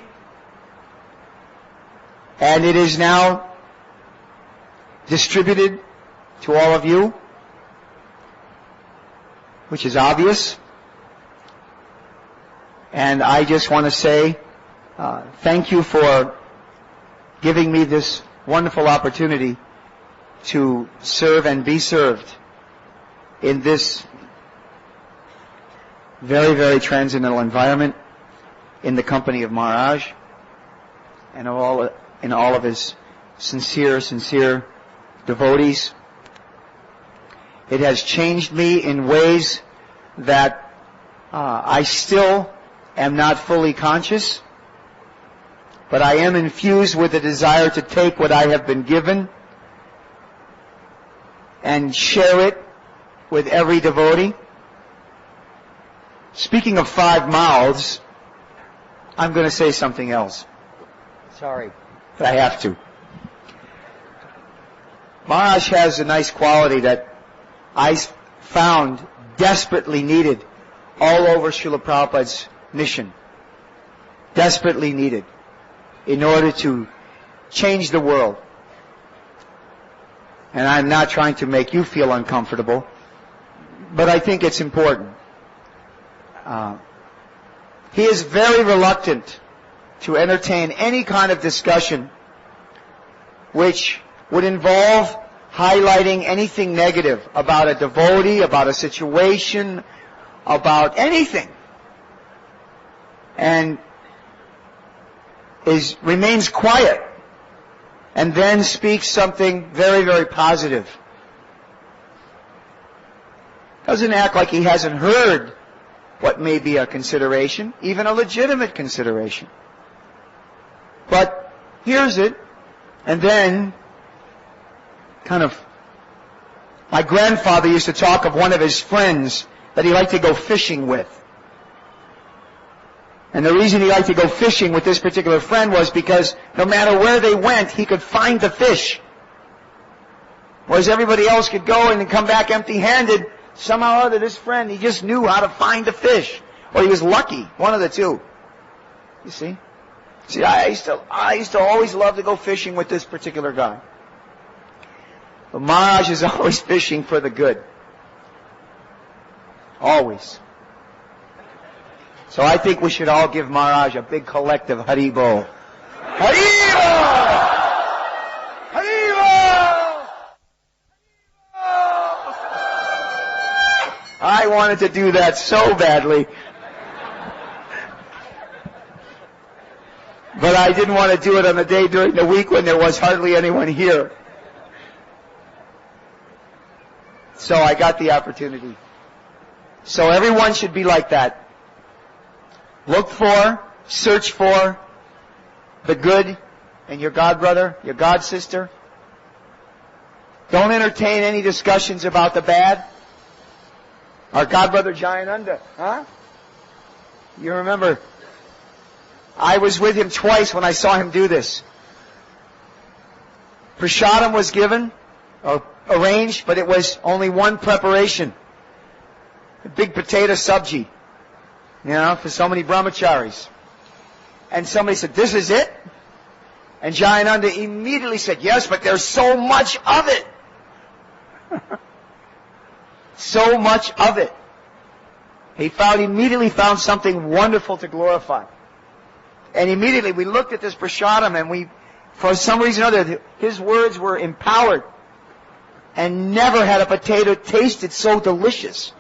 And it is now distributed to all of you, which is obvious. And I just want to say thank you for giving me this wonderful opportunity to serve and be served in this very, very transcendental environment in the company of Maharaj and in all of his sincere devotees. It has changed me in ways that I still am not fully conscious, but I am infused with a desire to take what I have been given and share it with every devotee. Speaking of 5 mouths, I'm going to say something else. Sorry, but I have to. Maharaj has a nice quality that I found desperately needed all over Srila Prabhupada's mission. Desperately needed in order to change the world. And I'm not trying to make you feel uncomfortable, but I think it's important. He is very reluctant to entertain any kind of discussion which would involve highlighting anything negative about a devotee, about a situation, about anything. And remains quiet and then speaks something very, very positive. Doesn't act like he hasn't heard what may be a consideration, even a legitimate consideration. But hears it, and then my grandfather used to talk of one of his friends that he liked to go fishing with. And the reason he liked to go fishing with this particular friend was because no matter where they went, he could find the fish. Whereas everybody else could go and come back empty-handed, somehow or other, this friend, he just knew how to find the fish. Or he was lucky, one of the two. You see? See, I used to always love to go fishing with this particular guy. But Maharaj is always fishing for the good. Always. So I think we should all give Maharaj a big collective Hari Bol. Hari Bol! Hari Bol! I wanted to do that so badly. But I didn't want to do it on a day during the week when there was hardly anyone here. So I got the opportunity. So everyone should be like that. Look for, search for the good in your godbrother, your godsister. Don't entertain any discussions about the bad. Our godbrother Jayananda, huh? You remember, I was with him twice when I saw him do this. Prasadam was given, or arranged, but it was only one preparation. A big potato sabji. For so many brahmacharis. And somebody said, this is it? And Jayananda immediately said, yes, but there's so much of it. So much of it. He immediately found something wonderful to glorify. And immediately we looked at this prasadam and for some reason or other, his words were empowered. And never had a potato tasted so delicious.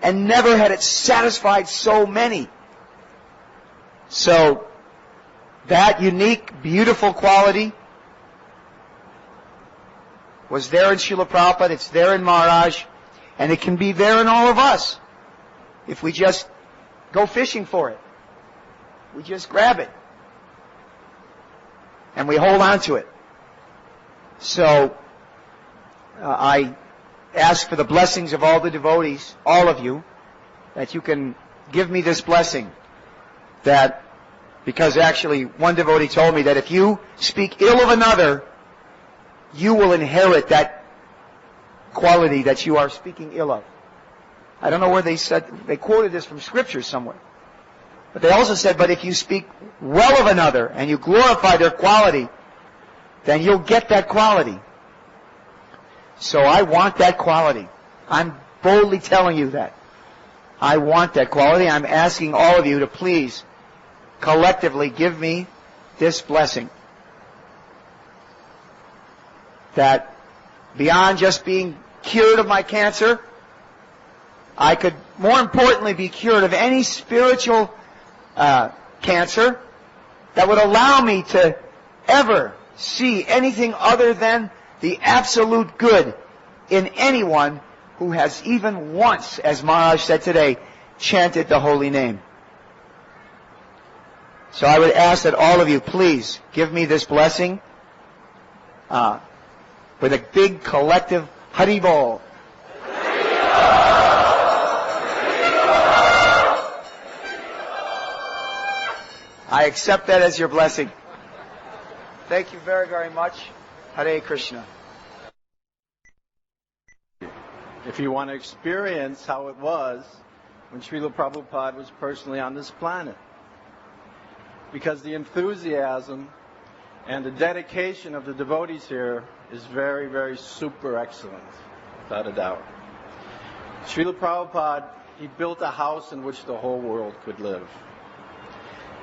And never had it satisfied so many. So that unique, beautiful quality was there in Srila Prabhupada, it's there in Maharaj, and it can be there in all of us if we just go fishing for it. We just grab it. And we hold on to it. So, I ask for the blessings of all the devotees, all of you, that you can give me this blessing. That, because actually one devotee told me that if you speak ill of another, you will inherit that quality that you are speaking ill of. I don't know where they said, they quoted this from scripture somewhere. But they also said, but if you speak well of another and you glorify their quality, then you'll get that quality. So I want that quality. I'm boldly telling you that. I want that quality. I'm asking all of you to please collectively give me this blessing. That beyond just being cured of my cancer, I could more importantly be cured of any spiritual cancer that would allow me to ever see anything other than the absolute good in anyone who has even once, as Maharaj said today, chanted the holy name. So I would ask that all of you please give me this blessing with a big collective Hari Bol. I accept that as your blessing. Thank you very, very much. Hare Krishna. If you want to experience how it was when Srila Prabhupada was personally on this planet. Because the enthusiasm and the dedication of the devotees here is very, very super excellent, without a doubt. Srila Prabhupada, he built a house in which the whole world could live.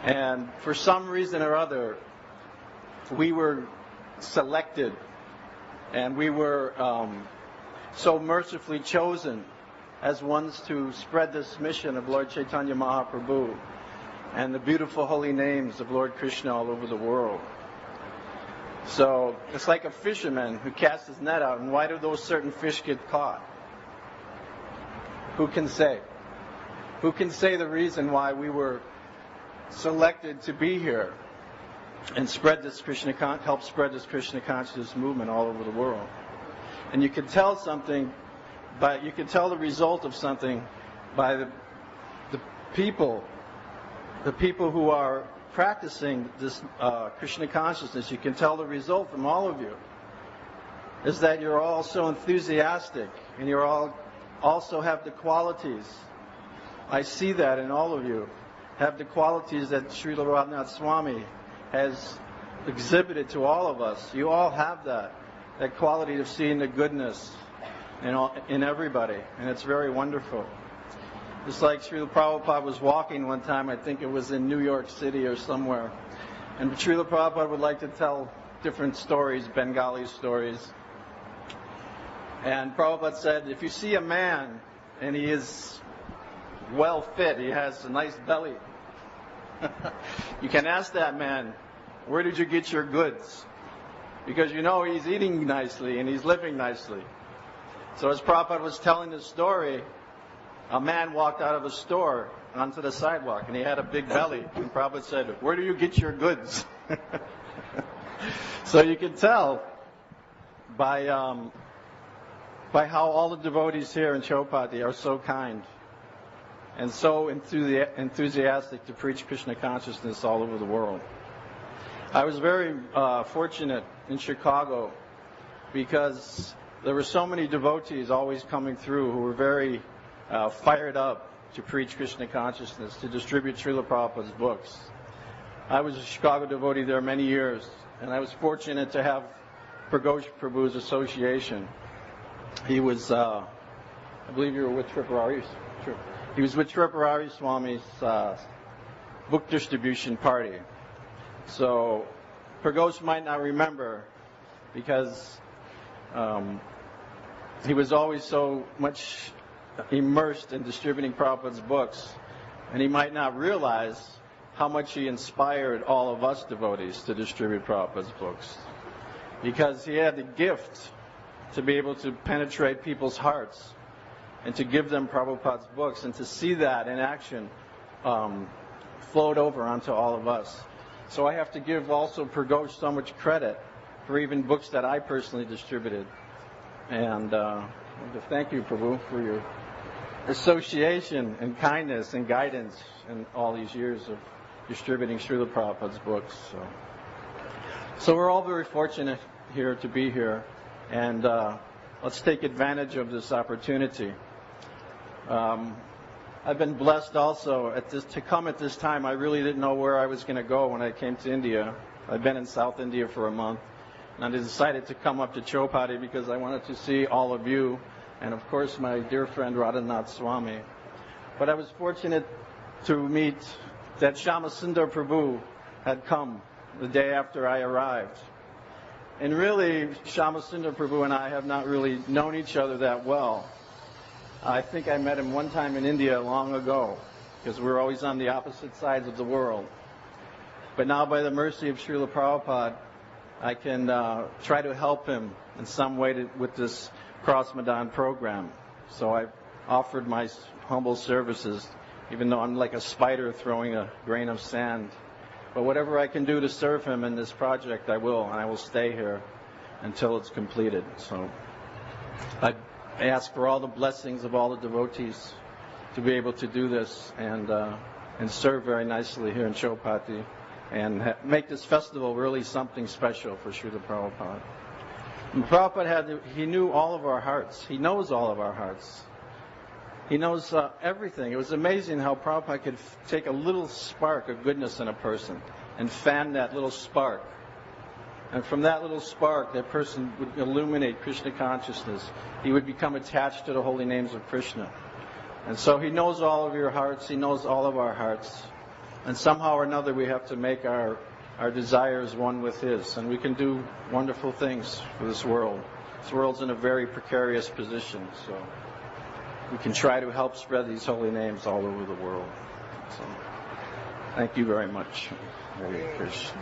And for some reason or other, we were selected and we were so mercifully chosen as ones to spread this mission of Lord Chaitanya Mahaprabhu and the beautiful holy names of Lord Krishna all over the world. So it's like a fisherman who casts his net out, and why do those certain fish get caught? Who can say? Who can say the reason why we were selected to be here and spread this help spread this Krishna consciousness movement all over the world? And you can tell something, but you can tell the result of something by the people who are practicing this Krishna consciousness. You can tell the result from all of you is that you're all so enthusiastic and you're all also have the qualities. I see that in all of you. Have the qualities that Srila Radhanath Swami has exhibited to all of us. You all have that quality of seeing the goodness in everybody, and it's very wonderful. Just like Srila Prabhupada was walking one time, I think it was in New York City or somewhere, and Srila Prabhupada would like to tell different stories, Bengali stories. And Prabhupada said, if you see a man and he is well fit, he has a nice belly, you can ask that man, where did you get your goods? Because you know he's eating nicely and he's living nicely. So as Prabhupada was telling the story, a man walked out of a store onto the sidewalk and he had a big belly. And Prabhupada said, where do you get your goods? So you can tell by how all the devotees here in Chowpatty are so kind and so enthusiastic to preach Krishna consciousness all over the world. I was very fortunate in Chicago because there were so many devotees always coming through who were very fired up to preach Krishna consciousness, to distribute Srila Prabhupada's books. I was a Chicago devotee there many years, and I was fortunate to have Pragosh Prabhu's association. He was, I believe you were with Tripurari. He was with Tripurari Swami's book distribution party. So Pragosh might not remember because he was always so much immersed in distributing Prabhupada's books, and he might not realize how much he inspired all of us devotees to distribute Prabhupada's books. Because he had the gift to be able to penetrate people's hearts and to give them Prabhupada's books, and to see that in action flowed over onto all of us. So I have to give also Pragosh so much credit for even books that I personally distributed. And I want to thank you, Prabhu, for your association and kindness and guidance in all these years of distributing Srila Prabhupada's books. So we're all very fortunate here to be here, and let's take advantage of this opportunity. I've been blessed also to come at this time. I really didn't know where I was going to go when I came to India. I've been in South India for a month, and I decided to come up to Chopati because I wanted to see all of you, and of course my dear friend Radhanath Swami. But I was fortunate to meet that Shyamasundar Prabhu had come the day after I arrived. And really, Shyamasundar Prabhu and I have not really known each other that well. I think I met him one time in India long ago, because we're always on the opposite sides of the world. But now, by the mercy of Srila Prabhupada, I can try to help him in some way with this Cross Madan program. So I've offered my humble services, even though I'm like a spider throwing a grain of sand. But whatever I can do to serve him in this project, I will, and I will stay here until it's completed. So I ask for all the blessings of all the devotees to be able to do this and serve very nicely here in Chopati and make this festival really something special for Srila Prabhupada. And Prabhupada he knew all of our hearts. He knows all of our hearts. He knows everything. It was amazing how Prabhupada could take a little spark of goodness in a person and fan that little spark. And from that little spark, that person would illuminate Krishna consciousness. He would become attached to the holy names of Krishna. And so he knows all of your hearts. He knows all of our hearts. And somehow or another, we have to make our desires one with his. And we can do wonderful things for this world. This world's in a very precarious position. So we can try to help spread these holy names all over the world. So, thank you very much. Hare Krishna.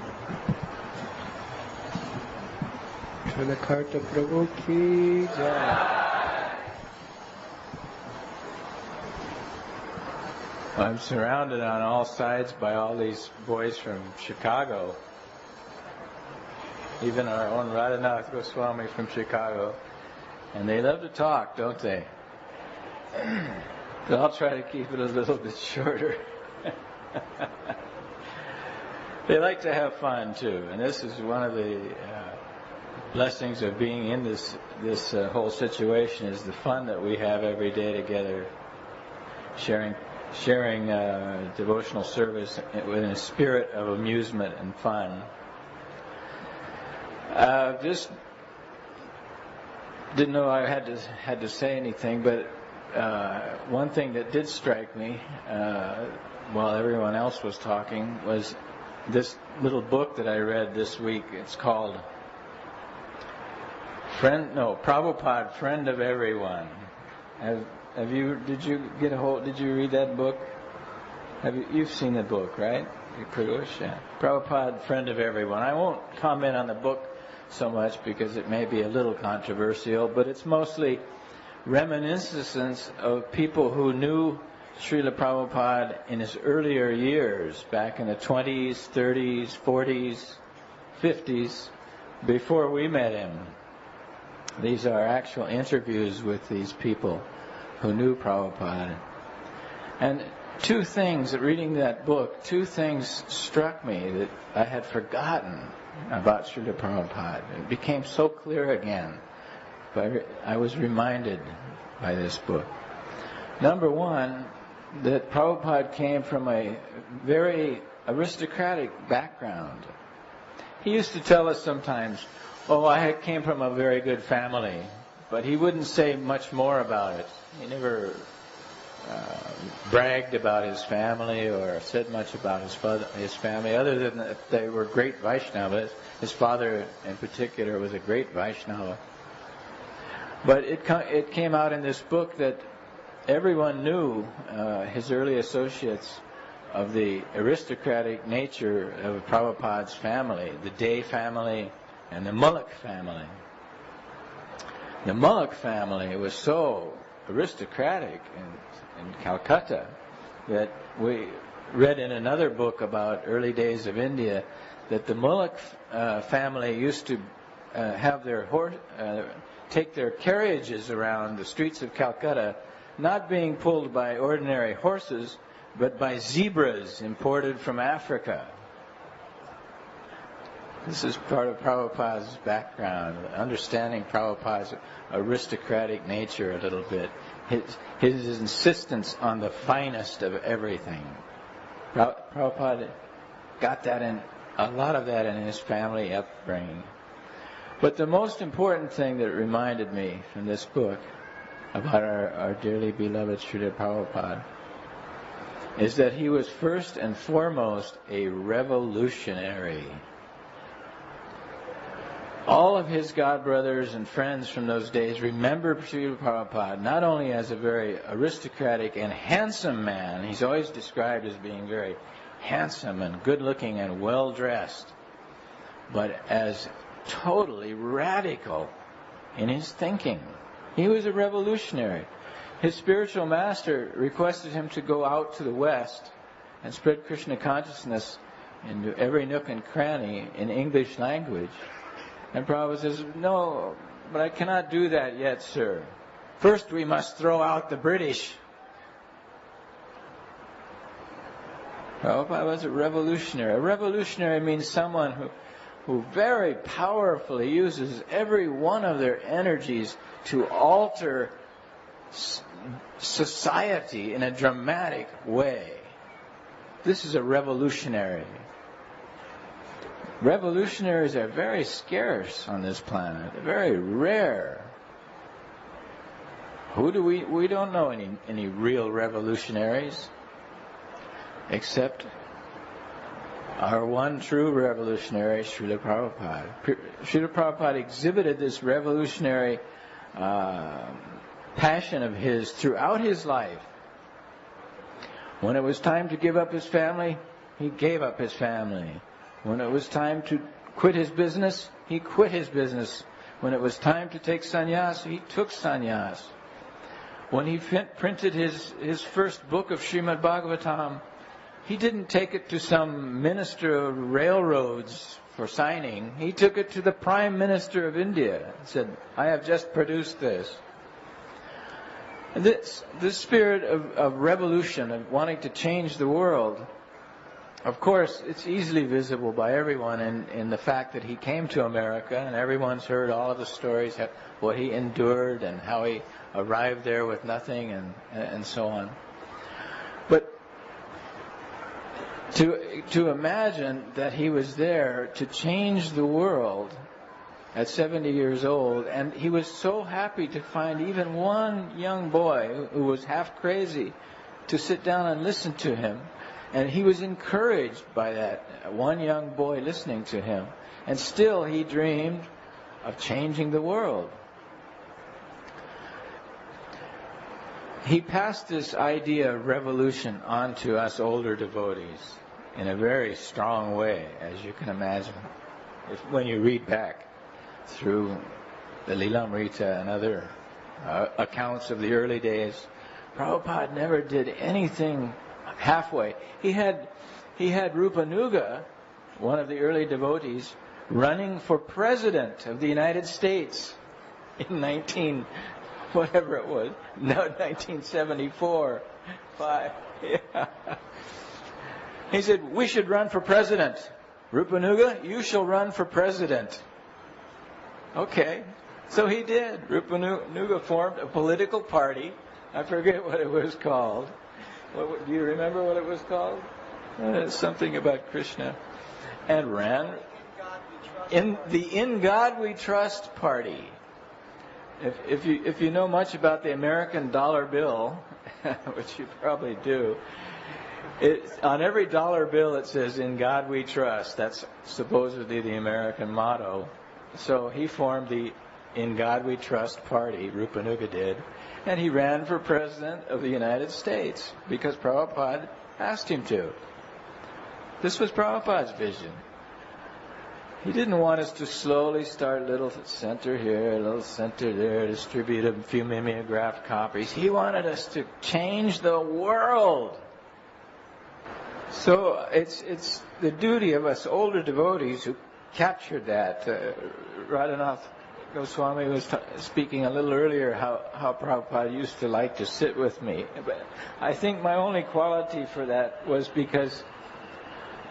Karta Prabhu ki jai. I'm surrounded on all sides by all these boys from Chicago. Even our own Radhanath Swami from Chicago. And they love to talk, don't they? So I'll try to keep it a little bit shorter. They like to have fun too, and this is one of the blessings of being in this whole situation, is the fun that we have every day together, sharing devotional service in a spirit of amusement and fun. Just didn't know I had to say anything, but one thing that did strike me while everyone else was talking was this little book that I read this week. It's called Prabhupada, Friend of Everyone. Did you read that book? You've seen the book, right? Yeah. Prabhupada, Friend of Everyone. I won't comment on the book so much because it may be a little controversial, but it's mostly reminiscence of people who knew Srila Prabhupada in his earlier years, back in the 20s, 30s, 40s, 50s, before we met him. These are actual interviews with these people who knew Prabhupada. And reading that book, two things struck me that I had forgotten about Srila Prabhupada. It became so clear again. But I was reminded by this book. Number one, that Prabhupada came from a very aristocratic background. He used to tell us sometimes, I came from a very good family, but he wouldn't say much more about it. He never bragged about his family or said much about his family, other than that they were great Vaishnavas. His father, in particular, was a great Vaishnava. But it came out in this book that everyone knew, his early associates, of the aristocratic nature of Prabhupada's family, the Day family and the Mullock family. The Mullock family was so aristocratic in Calcutta that we read in another book about early days of India that the Mullock family used to have their take their carriages around the streets of Calcutta, not being pulled by ordinary horses, but by zebras imported from Africa. This is part of Prabhupada's background, understanding Prabhupada's aristocratic nature a little bit, his insistence on the finest of everything. Prabhupada got that in, a lot of that in his family upbringing. But the most important thing that reminded me from this book about our dearly beloved Srila Prabhupada is that he was first and foremost a revolutionary. All of his godbrothers and friends from those days remember Srila Prabhupada not only as a very aristocratic and handsome man, he's always described as being very handsome and good-looking and well-dressed, but as totally radical in his thinking. He was a revolutionary. His spiritual master requested him to go out to the West and spread Krishna consciousness into every nook and cranny in English language. And Prabhupada says, "No, but I cannot do that yet, sir. First we must throw out the British." Prabhupada was a revolutionary. A revolutionary means someone who very powerfully uses every one of their energies to alter society in a dramatic way. This is a revolutionary. Revolutionaries are very scarce on this planet. They're very rare. We don't know any real revolutionaries except our one true revolutionary, Srila Prabhupada. Srila Prabhupada exhibited this revolutionary passion of his throughout his life. When it was time to give up his family, he gave up his family. When it was time to quit his business, he quit his business. When it was time to take sannyas, he took sannyas. When he printed his first book of Srimad Bhagavatam, he didn't take it to some minister of railroads for signing. He took it to the Prime Minister of India and said, "I have just produced this." And this spirit of revolution, of wanting to change the world, of course, it's easily visible by everyone in the fact that he came to America, and everyone's heard all of the stories, what he endured and how he arrived there with nothing and so on. But to imagine that he was there to change the world at 70 years old, and he was so happy to find even one young boy who was half crazy to sit down and listen to him. And he was encouraged by that one young boy listening to him. And still he dreamed of changing the world. He passed this idea of revolution on to us older devotees in a very strong way, as you can imagine. When you read back through the Lilamrita and other accounts of the early days, Prabhupada never did anything halfway. He had Rupanuga, one of the early devotees, running for president of the United States in 1974. Yeah. He said, "We should run for president. Rupanuga, you shall run for president." Okay, so he did. Rupanuga formed a political party. I forget what it was called. Do you remember what it was called? Something about Krishna. And ran in the In God We Trust party. If you know much about the American dollar bill, which you probably do, on every dollar bill it says "In God We Trust." That's supposedly the American motto. So he formed the In God We Trust party, Rupanuga did, and he ran for president of the United States because Prabhupada asked him to. This was Prabhupada's vision. He didn't want us to slowly start a little center here, a little center there, distribute a few mimeographed copies. He wanted us to change the world. So it's the duty of us older devotees who captured that. Radhanath Swami was speaking a little earlier how Prabhupada used to like to sit with me. But I think my only quality for that was because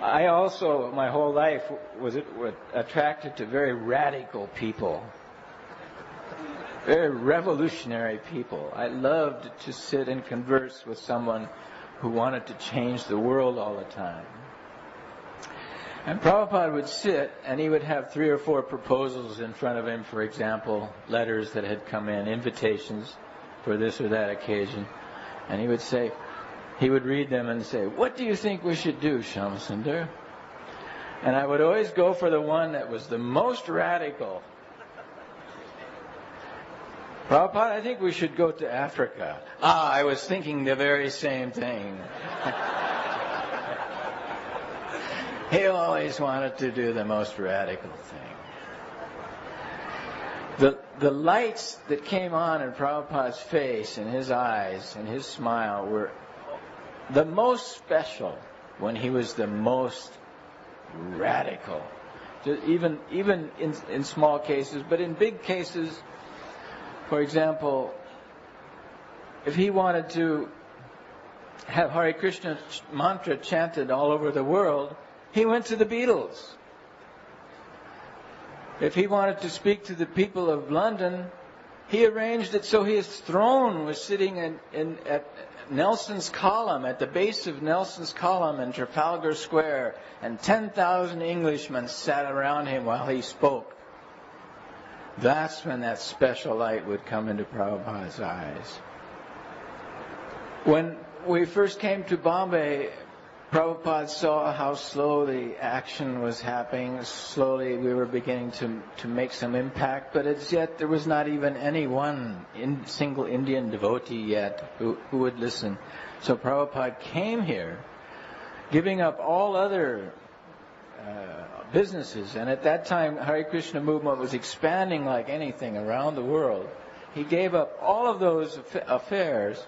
I also, my whole life, was attracted to very radical people, very revolutionary people. I loved to sit and converse with someone who wanted to change the world all the time. And Prabhupada would sit, and he would have 3 or 4 proposals in front of him, for example, letters that had come in, invitations for this or that occasion. And he would say, he would read them and say, "What do you think we should do, Shyamsundar?" And I would always go for the one that was the most radical. "Prabhupada, I think we should go to Africa." I was thinking the very same thing. He always wanted to do the most radical thing. The lights that came on in Prabhupada's face and his eyes and his smile were the most special when he was the most radical. Even in small cases, but in big cases, for example, if he wanted to have Hare Krishna mantra chanted all over the world, he went to the Beatles. If he wanted to speak to the people of London, he arranged it so his throne was sitting at Nelson's Column, at the base of Nelson's Column in Trafalgar Square, and 10,000 Englishmen sat around him while he spoke. That's when that special light would come into Prabhupada's eyes. When we first came to Bombay, Prabhupada saw how slow the action was happening. Slowly we were beginning to make some impact, but as yet there was not even any one single Indian devotee yet who would listen. So Prabhupada came here, giving up all other businesses, and at that time Hare Krishna movement was expanding like anything around the world. He gave up all of those affairs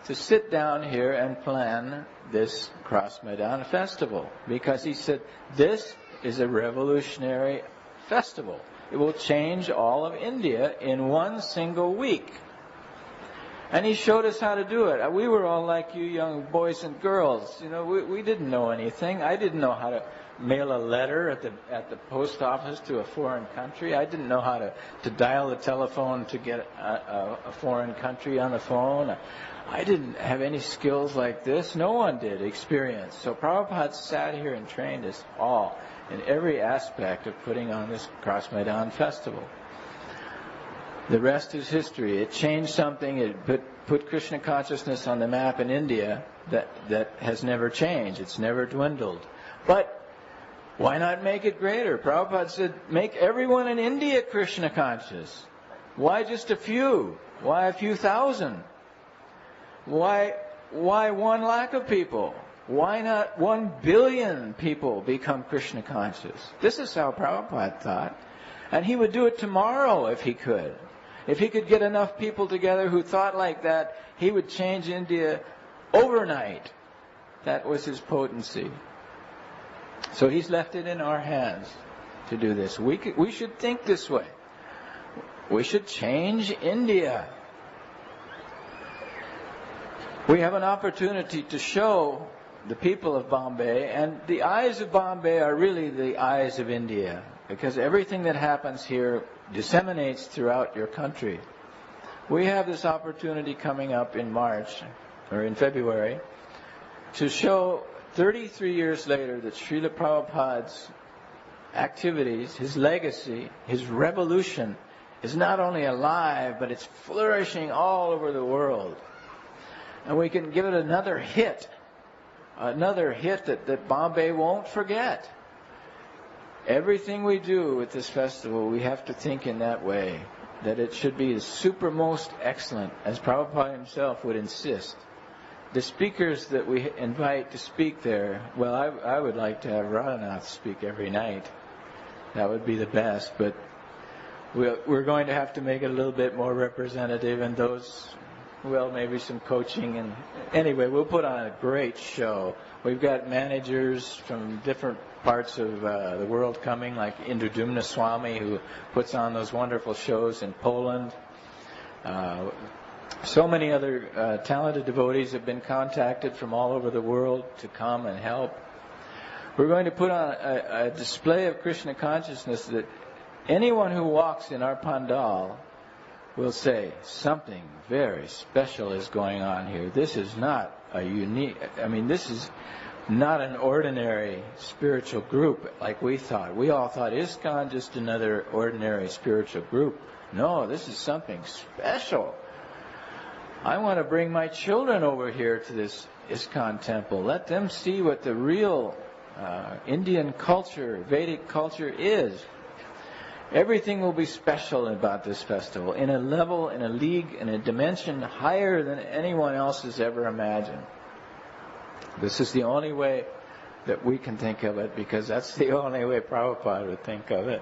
to sit down here and plan this Cross Maidan festival, because he said, this is a revolutionary festival. It will change all of India in one single week. And he showed us how to do it. We were all like you young boys and girls. You know, we didn't know anything. I didn't know how to mail a letter at the post office to a foreign country. I didn't know how to dial the telephone to get a foreign country on the phone. I didn't have any skills like this. No one did, experience. So Prabhupada sat here and trained us all in every aspect of putting on this Cross Maidan festival. The rest is history. It changed something. It put Krishna consciousness on the map in India that has never changed. It's never dwindled. But why not make it greater? Prabhupada said, make everyone in India Krishna conscious. Why just a few? Why a few thousand? Why 1 lakh of people? Why not 1 billion people become Krishna conscious? This is how Prabhupada thought. And he would do it tomorrow if he could. If he could get enough people together who thought like that, he would change India overnight. That was his potency. So he's left it in our hands to do this. We should think this way. We should change India. We have an opportunity to show the people of Bombay, and the eyes of Bombay are really the eyes of India, because everything that happens here disseminates throughout your country. We have this opportunity coming up in March, or in February, to show 33 years later that Srila Prabhupada's activities, his legacy, his revolution is not only alive, but it's flourishing all over the world. And we can give it another hit that Bombay won't forget. Everything we do with this festival, we have to think in that way, that it should be the supermost excellent, as Prabhupada himself would insist, the speakers that we invite to speak there, well, I would like to have Radhanath speak every night. That would be the best, but we're going to have to make it a little bit more representative, and those, well, maybe some coaching. And anyway, we'll put on a great show. We've got managers from different parts of the world coming, like Radhanath Swami, who puts on those wonderful shows in Poland. So many other talented devotees have been contacted from all over the world to come and help. We're going to put on a display of Krishna consciousness that anyone who walks in our pandal will say, something very special is going on here. This is not this is not an ordinary spiritual group like we thought. We all thought, ISKCON just another ordinary spiritual group. No, this is something special. I want to bring my children over here to this ISKCON temple. Let them see what the real Indian culture, Vedic culture is. Everything will be special about this festival, in a level, in a league, in a dimension higher than anyone else has ever imagined. This is the only way that we can think of it, because that's the only way Prabhupada would think of it.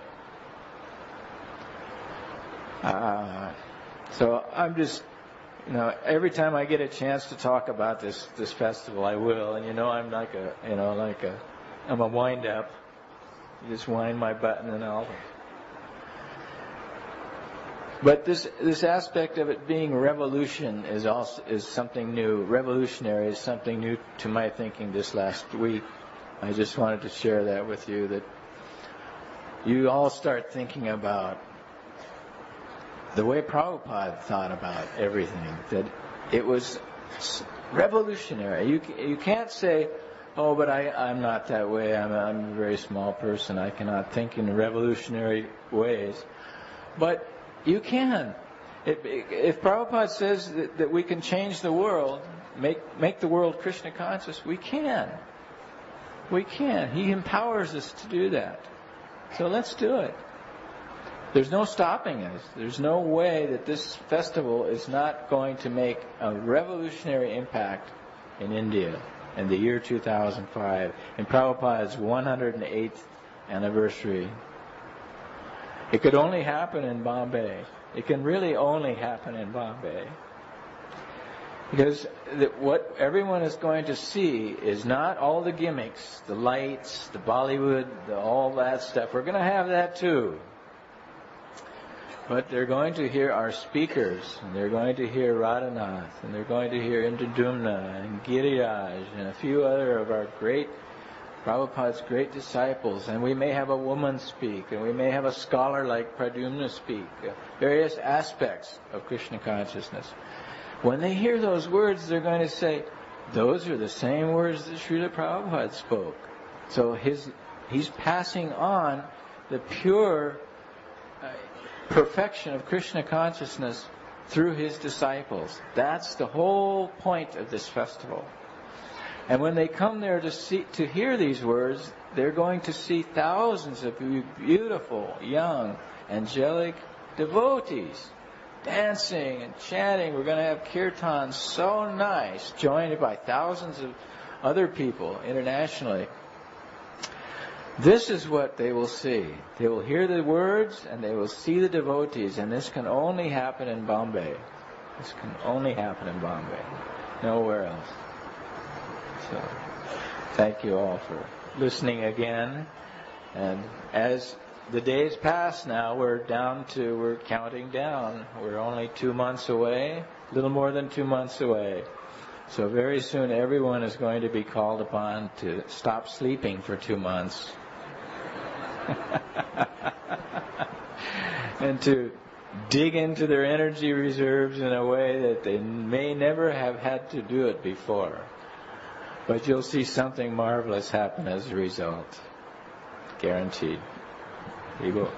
So I'm just, every time I get a chance to talk about this festival, I will. And I'm I'm a wind up. You just wind my button and all. But this aspect of it being revolution is something new. Revolutionary is something new to my thinking this last week. I just wanted to share that with you, that you all start thinking about the way Prabhupada thought about everything, that it was revolutionary. You can't say, oh, but I'm not that way. I'm a very small person. I cannot think in revolutionary ways. But you can. If Prabhupada says that we can change the world, make the world Krishna conscious, we can. We can. He empowers us to do that. So let's do it. There's no stopping us. There's no way that this festival is not going to make a revolutionary impact in India in the year 2005, in Prabhupada's 108th anniversary. It could only happen in Bombay. It can really only happen in Bombay. Because what everyone is going to see is not all the gimmicks, the lights, the Bollywood, all that stuff. We're going to have that too. But they're going to hear our speakers, and they're going to hear Radhanath, and they're going to hear Indradumna and Giriraj and a few other of our Prabhupada's great disciples. And we may have a woman speak, and we may have a scholar like Pradyumna speak, various aspects of Krishna consciousness. When they hear those words, they're going to say, those are the same words that Srila Prabhupada spoke. So he's passing on the pure perfection of Krishna consciousness through his disciples. That's the whole point of this festival. And when they come there to hear these words, they're going to see thousands of beautiful, young, angelic devotees dancing and chanting. We're going to have kirtan so nice, joined by thousands of other people internationally. This is what they will see. They will hear the words and they will see the devotees, and this can only happen in Bombay. This can only happen in Bombay. Nowhere else. So, thank you all for listening again. And as the days pass now, we're counting down. We're only 2 months away, a little more than 2 months away. So very soon everyone is going to be called upon to stop sleeping for 2 months. And to dig into their energy reserves in a way that they may never have had to do it before. But you'll see something marvelous happen as a result. Guaranteed. Here you go.